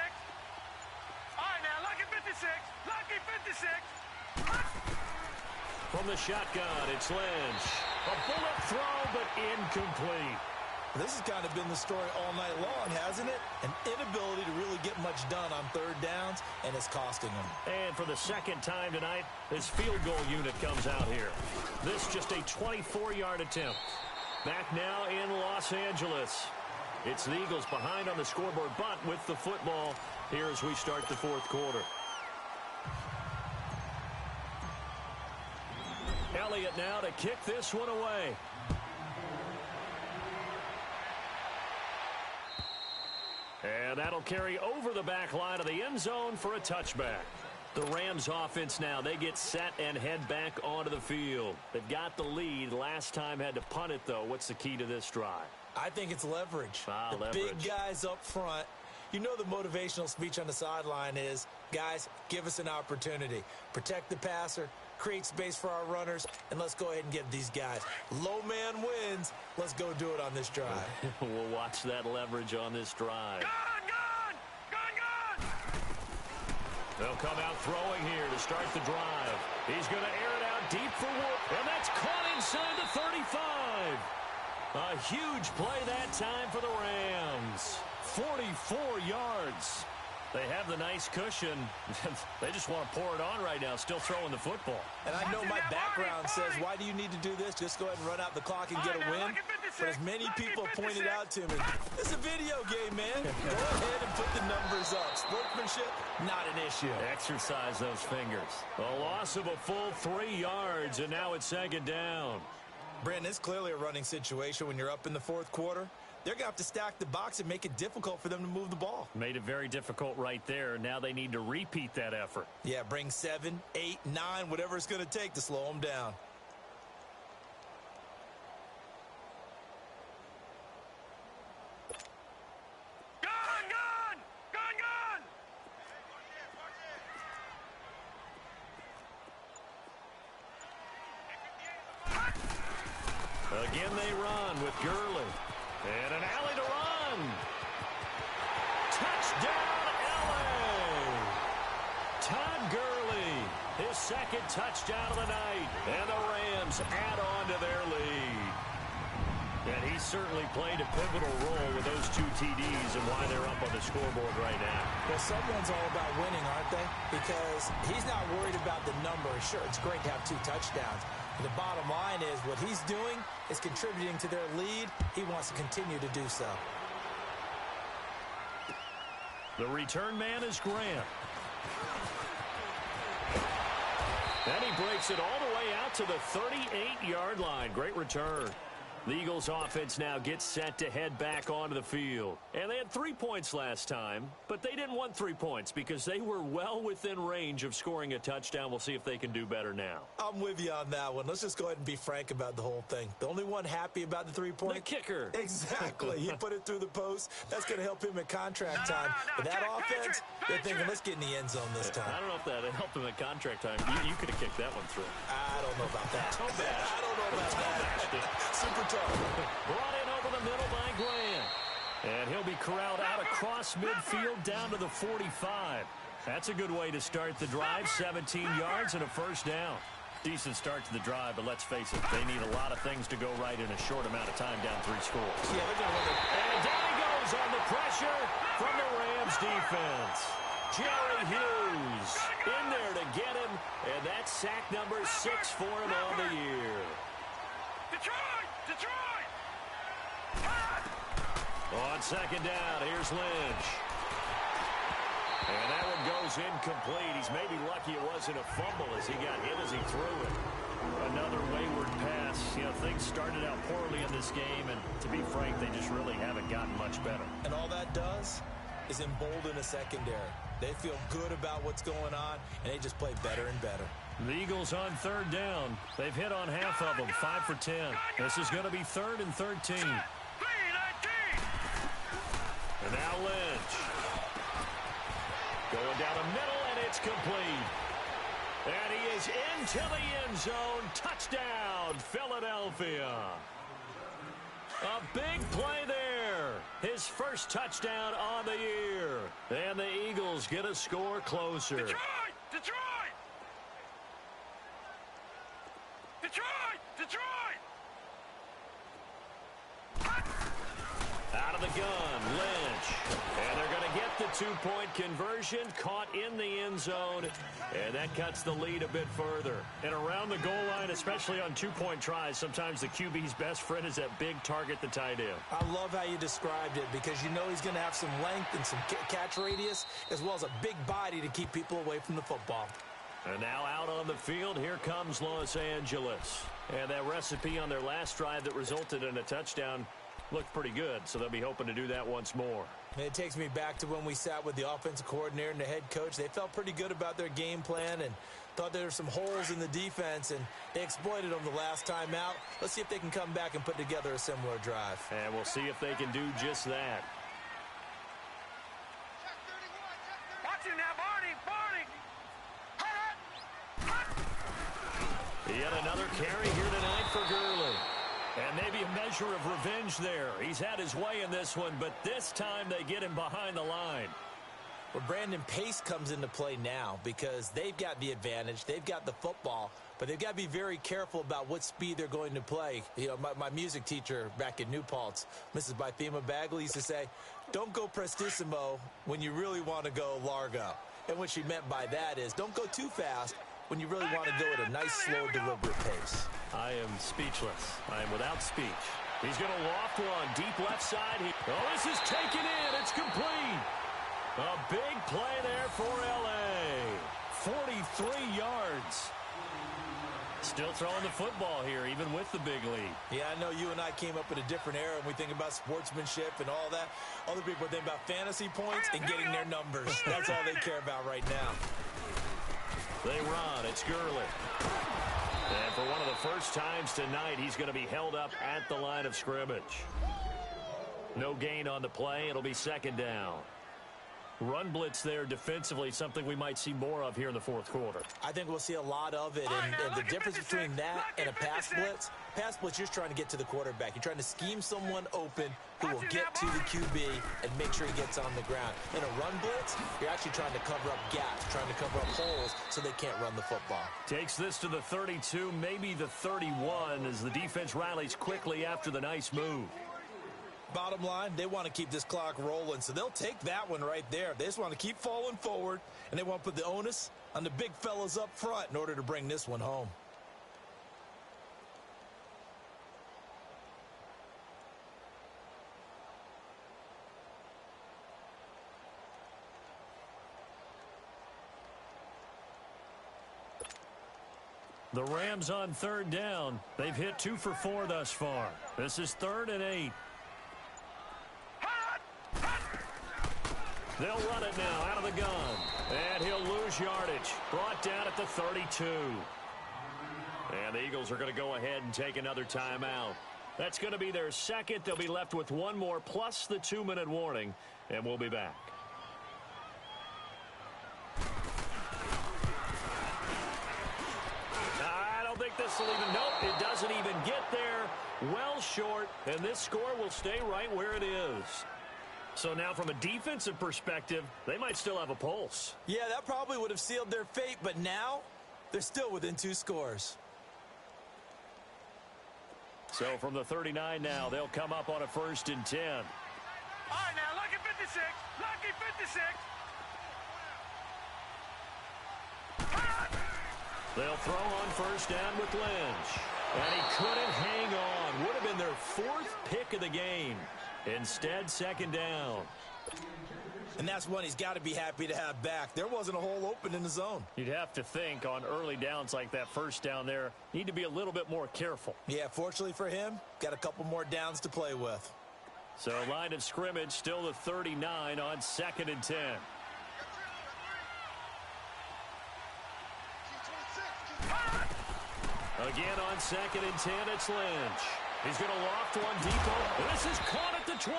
[SPEAKER 3] All right, now, lucky 56. Lucky 56.
[SPEAKER 1] From the shotgun, it's Lynch. A bullet throw, but incomplete.
[SPEAKER 2] This has kind of been the story all night long, hasn't it? An inability to really get much done on third downs, and it's costing them.
[SPEAKER 1] And for the second time tonight, this field goal unit comes out here. This just a 24-yard attempt. Back now in Los Angeles. It's the Eagles behind on the scoreboard, but with the football here as we start the fourth quarter. Elliott now to kick this one away. And that'll carry over the back line of the end zone for a touchback. The Rams offense now, they get set and head back onto the field. They've got the lead. Last time had to punt it, though. What's the key to this drive?
[SPEAKER 2] I think it's leverage.
[SPEAKER 1] Leverage.
[SPEAKER 2] Big guys up front. You know the motivational speech on the sideline is, guys, give us an opportunity. Protect the passer, create space for our runners, and let's go ahead and get these guys. Low man wins. Let's go do it on this drive.
[SPEAKER 1] We'll watch that leverage on this drive. They'll come out throwing here to start the drive. He's going to air it out deep for Wood, and that's caught inside the 35. A huge play that time for the Rams. 44 yards. They have the nice cushion. They just want to pour it on right now, still throwing the football.
[SPEAKER 2] And I know my background says, why do you need to do this? Just go ahead and run out the clock and get a win. But as many people pointed out to me, it's a video game, man. Go ahead and put the numbers up. Sportsmanship, not an issue.
[SPEAKER 1] Exercise those fingers. A loss of a full 3 yards, and now it's second down.
[SPEAKER 2] Brandon, it's clearly a running situation when you're up in the fourth quarter. They're going to have to stack the box and make it difficult for them to move the ball.
[SPEAKER 1] Made it very difficult right there. Now they need to repeat that effort.
[SPEAKER 2] Yeah, bring 7, 8, 9, whatever it's going to take to slow them down.
[SPEAKER 1] Again they run with Gurley. And an alley to run. Touchdown, L.A. Todd Gurley, his second touchdown of the night. And the Rams add on to their lead. And he certainly played a pivotal role with those 2 TDs and why they're up on the scoreboard right now.
[SPEAKER 2] Well, someone's all about winning, aren't they? Because he's not worried about the number. Sure, it's great to have 2 touchdowns. The bottom line is what he's doing is contributing to their lead. He wants to continue to do so.
[SPEAKER 1] The return man is Grant. And he breaks it all the way out to the 38-yard line. Great return. The Eagles offense now gets set to head back onto the field. And they had 3 points last time, but they didn't want 3 points because they were well within range of scoring a touchdown. We'll see if they can do better now.
[SPEAKER 2] I'm with you on that one. Let's just go ahead and be frank about the whole thing. The only one happy about the 3-point?
[SPEAKER 1] The kicker.
[SPEAKER 2] Exactly. He put it through the post. That's going to help him at contract time. But that offense, they're thinking, let's get in the end zone this time.
[SPEAKER 1] I don't know if that helped him at contract time. You could have kicked that one through.
[SPEAKER 2] I don't know about that.
[SPEAKER 1] Toe bash.
[SPEAKER 2] I don't know about that. Super tough.
[SPEAKER 1] Brought in over the middle by Grant. And he'll be corralled out across midfield down to the 45. That's a good way to start the drive. 17 yards and a first down. Decent start to the drive, but let's face it, they need a lot of things to go right in a short amount of time, down 3 scores.
[SPEAKER 2] Yeah, they're going to win it.
[SPEAKER 1] And down he goes on the pressure from the Rams defense. Jerry Hughes in there to get him, and that's sack number 6 for him on the year.
[SPEAKER 3] Detroit!
[SPEAKER 1] On second down, here's Lynch. And that one goes incomplete. He's maybe lucky it wasn't a fumble as he got hit as he threw it. Another wayward pass. You know, things started out poorly in this game, and to be frank, they just really haven't gotten much better.
[SPEAKER 2] And all that does is embolden a secondary. They feel good about what's going on, and they just play better and better.
[SPEAKER 1] The Eagles on third down. They've hit on half of them, 5 for 10. This is going to be 3rd and 13. And now Lynch. Going down the middle, and it's complete. And he is into the end zone. Touchdown, Philadelphia. A big play there. His first touchdown on the year. And the Eagles get a score closer.
[SPEAKER 3] Detroit!
[SPEAKER 1] the gun, Lynch. And they're going to get the two-point conversion, caught in the end zone, and that cuts the lead a bit further. And around the goal line, especially on two-point tries, sometimes the QB's best friend is that big target, the tight end.
[SPEAKER 2] I love how you described it because you know he's going to have some length and some catch radius as well as a big body to keep people away from the football.
[SPEAKER 1] And now out on the field, here comes Los Angeles. And that recipe on their last drive that resulted in a touchdown looked pretty good, so they'll be hoping to do that once more.
[SPEAKER 2] It takes me back to when we sat with the offensive coordinator and the head coach. They felt pretty good about their game plan and thought there were some holes in the defense, and they exploited them the last time out. Let's see if they can come back and put together a similar drive.
[SPEAKER 1] And we'll see if they can do just that.
[SPEAKER 3] Watch him now, Barney.
[SPEAKER 1] Yet another carry here tonight for Gurley. And maybe a measure of revenge there. He's had his way in this one, but this time they get him behind the line.
[SPEAKER 2] Well, Brandon, pace comes into play now because they've got the advantage. They've got the football, but they've got to be very careful about what speed they're going to play. You know, my music teacher back in New Paltz, Mrs. Bythema Bagley, used to say, don't go prestissimo when you really want to go largo. And what she meant by that is don't go too fast when you really want to go at a nice, slow, deliberate pace.
[SPEAKER 1] I am speechless. I am without speech. He's going to loft one deep left side. This is taken in. It's complete. A big play there for L.A. 43 yards. Still throwing the football here, even with the big lead.
[SPEAKER 2] Yeah, I know you and I came up in a different era, and we think about sportsmanship and all that. Other people think about fantasy points and getting their numbers. That's all they care about right now.
[SPEAKER 1] They run. It's Gurley. And for one of the first times tonight, he's going to be held up at the line of scrimmage. No gain on the play. It'll be second down. Run blitz there defensively, something we might see more of here in the fourth quarter.
[SPEAKER 2] I think we'll see a lot of it, and the difference between that and a pass blitz, you're just trying to get to the quarterback. You're trying to scheme someone open who will get to the QB and make sure he gets on the ground. In a run blitz, you're actually trying to cover up gaps, trying to cover up holes so they can't run the football.
[SPEAKER 1] Takes this to the 32, maybe the 31, as the defense rallies quickly after the nice move.
[SPEAKER 2] Bottom line, they want to keep this clock rolling, so they'll take that one right there. They just want to keep falling forward, and they want to put the onus on the big fellas up front in order to bring this one home.
[SPEAKER 1] The Rams on third down. They've hit 2 for 4 thus far. This is 3rd and 8. They'll run it now out of the gun. And he'll lose yardage. Brought down at the 32. And the Eagles are going to go ahead and take another timeout. That's going to be their second. They'll be left with one more plus the 2-minute warning. And we'll be back. I don't think this will even... Nope, it doesn't even get there. Well short. And this score will stay right where it is. So now from a defensive perspective, they might still have a pulse.
[SPEAKER 2] Yeah, that probably would have sealed their fate, but now they're still within 2 scores.
[SPEAKER 1] So from the 39 now, they'll come up on a 1st and 10.
[SPEAKER 3] All right, now, lucky 56. Lucky 56.
[SPEAKER 1] They'll throw on 1st down with Lynch. And he couldn't hang on. Would have been their 4th pick of the game. Instead, 2nd down.
[SPEAKER 2] And that's one he's got to be happy to have back. There wasn't a hole open in the zone.
[SPEAKER 1] You'd have to think on early downs like that 1st down there, need to be a little bit more careful.
[SPEAKER 2] Yeah, fortunately for him, got a couple more downs to play with.
[SPEAKER 1] So line of scrimmage still the 39 on 2nd and 10. Again on 2nd and 10, it's Lynch. He's going to loft one deep. This is caught at the 20.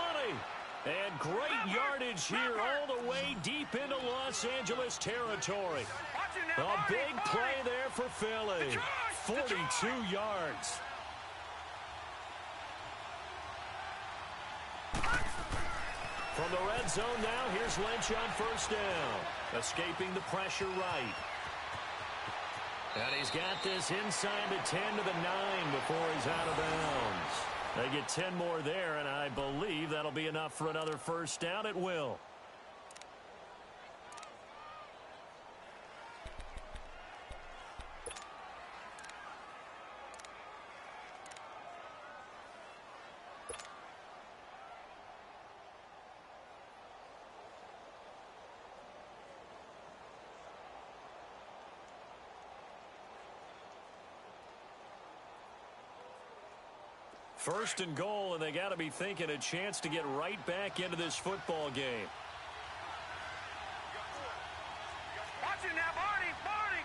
[SPEAKER 1] And great yardage here all the way deep into Los Angeles territory. A big play there for Philly. 42 yards. From the red zone now, here's Lynch on 1st down. Escaping the pressure right. And he's got this inside the 10 to the 9 before he's out of bounds. They get 10 more there, and I believe that'll be enough for another first down at will. First and goal, and they got to be thinking a chance to get right back into this football game.
[SPEAKER 3] Watch it now, Barney, Barney.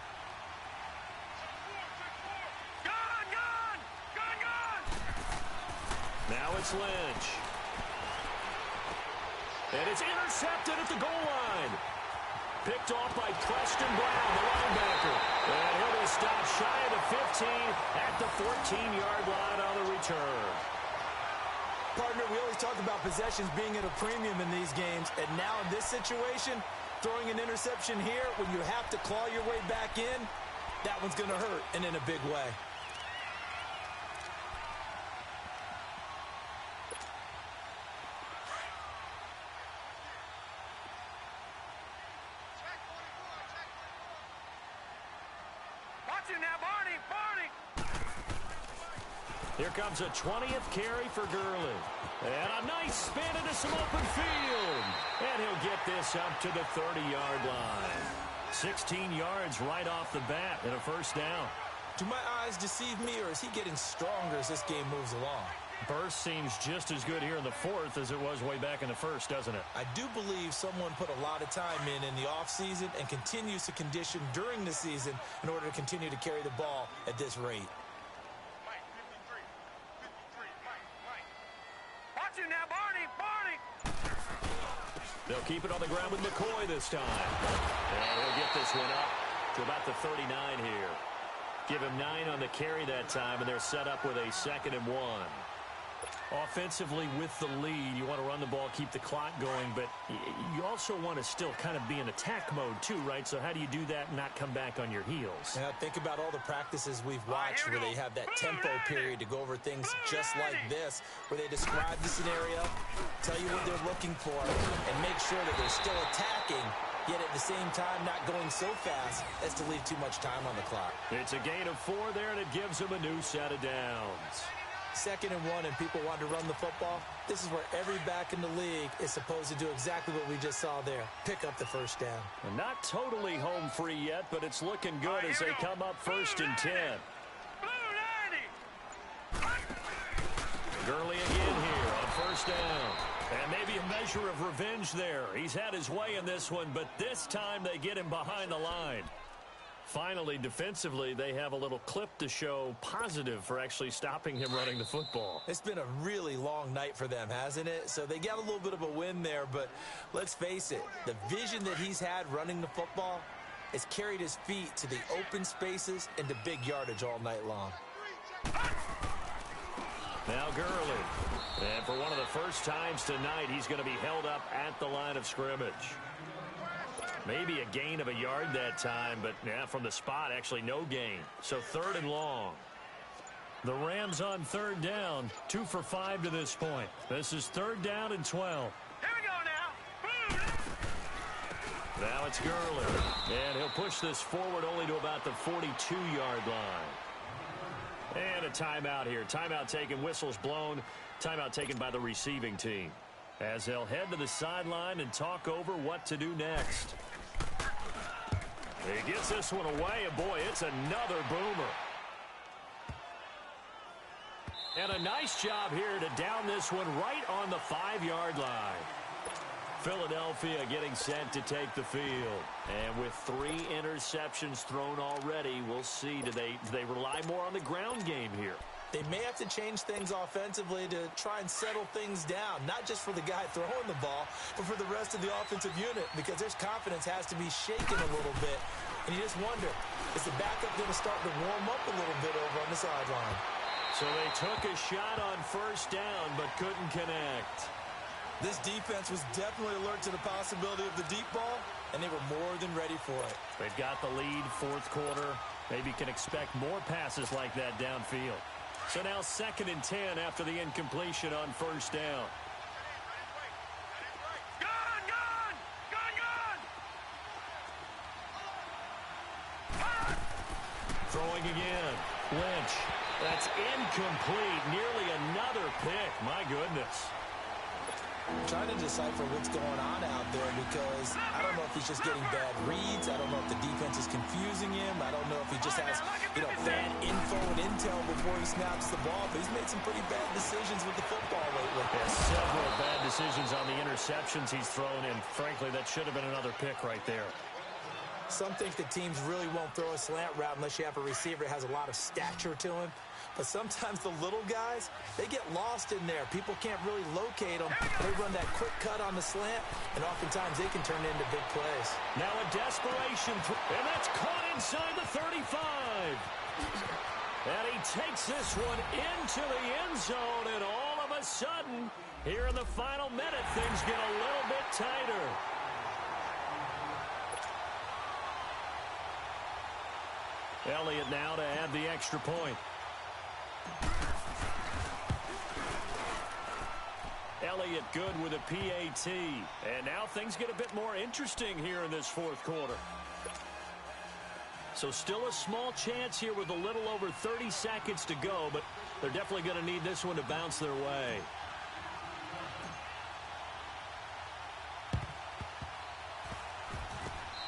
[SPEAKER 3] Gone, gone, gone, gone.
[SPEAKER 1] Now it's Lynch. And it's intercepted at the goal line. Picked off by Preston Brown, the linebacker. And he'll be stopped shy of the 15 at the 14-yard line on the return.
[SPEAKER 2] Partner, we always talk about possessions being at a premium in these games, and now in this situation, throwing an interception here when you have to claw your way back in, that one's going to hurt, and in a big way.
[SPEAKER 3] Now, Barney, Barney.
[SPEAKER 1] Here comes a 20th carry for Gurley. And a nice spin into some open field. And he'll get this up to the 30-yard line. 16 yards right off the bat and a first down.
[SPEAKER 2] Do my eyes deceive me, or is he getting stronger as this game moves along?
[SPEAKER 1] Burst seems just as good here in the fourth as it was way back in the first, doesn't it?
[SPEAKER 2] I do believe someone put a lot of time in the offseason and continues to condition during the season in order to continue to carry the ball at this rate.
[SPEAKER 3] Watch it now, Barney, Barney.
[SPEAKER 1] They'll keep it on the ground with McCoy this time. And he'll get this one up to about the 39 here. Give him 9 on the carry that time, and they're set up with a 2nd and 1. Offensively with the lead, you want to run the ball, keep the clock going, but you also want to still kind of be in attack mode too, right? So how do you do that and not come back on your heels?
[SPEAKER 2] Now think about all the practices we've watched where they have that tempo period to go over things just like this, where they describe the scenario, tell you what they're looking for, and make sure that they're still attacking, yet at the same time not going so fast as to leave too much time on the clock.
[SPEAKER 1] It's a gain of 4 there, and it gives them a new set of downs.
[SPEAKER 2] 2nd and 1, and people want to run the football. This is where every back in the league is supposed to do exactly what we just saw there. Pick up the first down.
[SPEAKER 1] And not totally home free yet, but it's looking good as they come up 1st and 10. Gurley again here on 1st down. And maybe a measure of revenge there. He's had his way in this one, but this time they get him behind the line. Finally, defensively, they have a little clip to show positive for actually stopping him running the football.
[SPEAKER 2] It's been a really long night for them, hasn't it? So they got a little bit of a win there, but let's face it, the vision that he's had running the football has carried his feet to the open spaces and to big yardage all night long.
[SPEAKER 1] Now Gurley. And for one of the first times tonight, he's going to be held up at the line of scrimmage. Maybe a gain of a yard that time, but yeah, from the spot, actually no gain. So 3rd and long. The Rams on 3rd down, 2 for 5 to this point. This is 3rd down and 12.
[SPEAKER 3] Here we go now.
[SPEAKER 1] Now it's Gurley. And he'll push this forward only to about the 42-yard line. And a timeout here. Timeout taken, whistles blown. Timeout taken by the receiving team, as they'll head to the sideline and talk over what to do next. He gets this one away, and boy, it's another boomer. And a nice job here to down this one right on the 5-yard line. Philadelphia getting set to take the field. And with 3 interceptions thrown already, we'll see, do they rely more on the ground game here?
[SPEAKER 2] They may have to change things offensively to try and settle things down, not just for the guy throwing the ball, but for the rest of the offensive unit, because their confidence has to be shaken a little bit. And you just wonder, is the backup going to start to warm up a little bit over on the sideline?
[SPEAKER 1] So they took a shot on 1st down, but couldn't connect.
[SPEAKER 2] This defense was definitely alert to the possibility of the deep ball, and they were more than ready for it.
[SPEAKER 1] They've got the lead, 4th quarter. Maybe can expect more passes like that downfield. So now 2nd and 10 after the incompletion on first down. Throwing again. Lynch. That's incomplete. Nearly another pick. My goodness.
[SPEAKER 2] I'm trying to decipher what's going on out there because I don't know if he's just getting bad reads. I don't know if the defense is confusing him. I don't know if he just has, bad info and intel before he snaps the ball. But he's made some pretty bad decisions with the football lately.
[SPEAKER 1] Yeah, several bad decisions on the interceptions he's thrown in. Frankly, that should have been another pick right there.
[SPEAKER 2] Some think the teams really won't throw a slant route unless you have a receiver that has a lot of stature to him. But sometimes the little guys, they get lost in there. People can't really locate them. They run that quick cut on the slant, and oftentimes they can turn into big plays.
[SPEAKER 1] Now a desperation, and that's caught inside the 35. And he takes this one into the end zone, and all of a sudden, here in the final minute, things get a little bit tighter. Elliott now to add the extra point. Elliott good with a PAT. And now things get a bit more interesting here in this fourth quarter. So still a small chance here with a little over 30 seconds to go, but they're definitely going to need this one to bounce their way.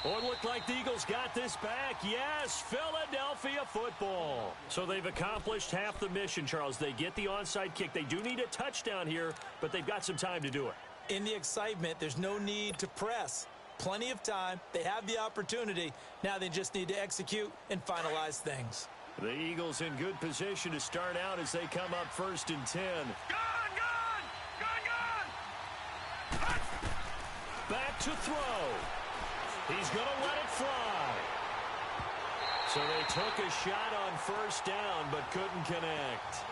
[SPEAKER 1] Oh, it looked like the Eagles got this back. Yes, Philadelphia football. So they've accomplished half the mission, Charles. They get the onside kick. They do need a touchdown here, but they've got some time to do it.
[SPEAKER 2] In the excitement, there's no need to press. Plenty of time. They have the opportunity. Now they just need to execute and finalize things.
[SPEAKER 1] The Eagles in good position to start out as they come up 1st and 10. Back to throw. He's going to let it fly. So they took a shot on first down but couldn't connect.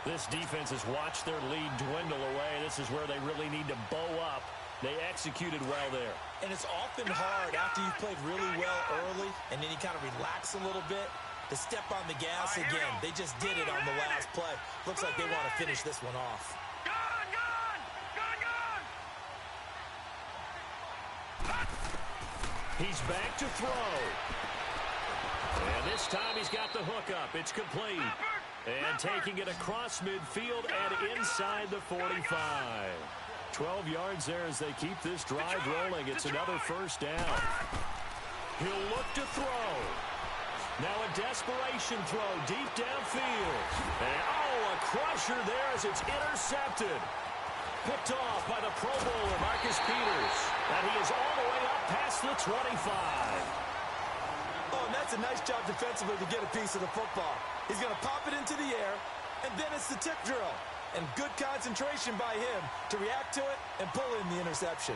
[SPEAKER 1] This defense has watched their lead dwindle away. This is where they really need to bow up. They executed well there.
[SPEAKER 2] And it's often hard after you've played really well early and then you kind of relax a little bit to step on the gas again. They just did it on the last play. Looks like they want to finish this one off.
[SPEAKER 1] He's back to throw. And this time he's got the hookup. It's complete. And taking it across midfield and inside the 45. 12 yards there as they keep this drive rolling. It's another first down. He'll look to throw. Now a desperation throw deep downfield. And a crusher there as it's intercepted. Picked off by the Pro Bowler, Marcus Peters. And he is all the way up past the 25.
[SPEAKER 2] Oh, and that's a nice job defensively to get a piece of the football. He's going to pop it into the air, and then it's the tip drill. And good concentration by him to react to it and pull in the interception.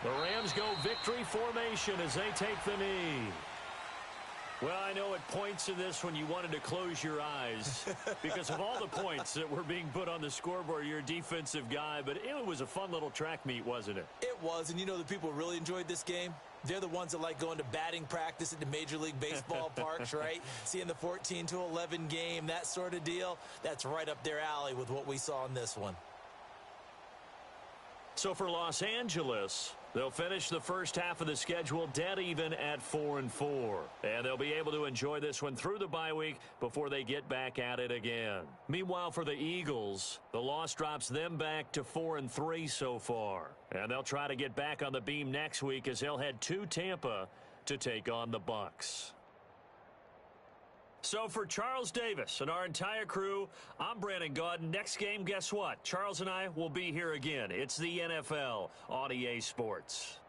[SPEAKER 1] The Rams go victory formation as they take the knee. Well, I know at points in this when you wanted to close your eyes because of all the points that were being put on the scoreboard. You're a defensive guy, but it was a fun little track meet, wasn't it?
[SPEAKER 2] It was, and you know the people who really enjoyed this game? They're the ones that like going to batting practice at the Major League Baseball parks, right? Seeing the 14-11 game, that sort of deal. That's right up their alley with what we saw in this one.
[SPEAKER 1] So for Los Angeles, they'll finish the first half of the schedule dead even at 4-4. And they'll be able to enjoy this one through the bye week before they get back at it again. Meanwhile, for the Eagles, the loss drops them back to 4-3 so far. And they'll try to get back on the beam next week as they'll head to Tampa to take on the Bucs. So for Charles Davis and our entire crew, I'm Brandon Gaudin. Next game, guess what? Charles and I will be here again. It's the NFL on EA Sports.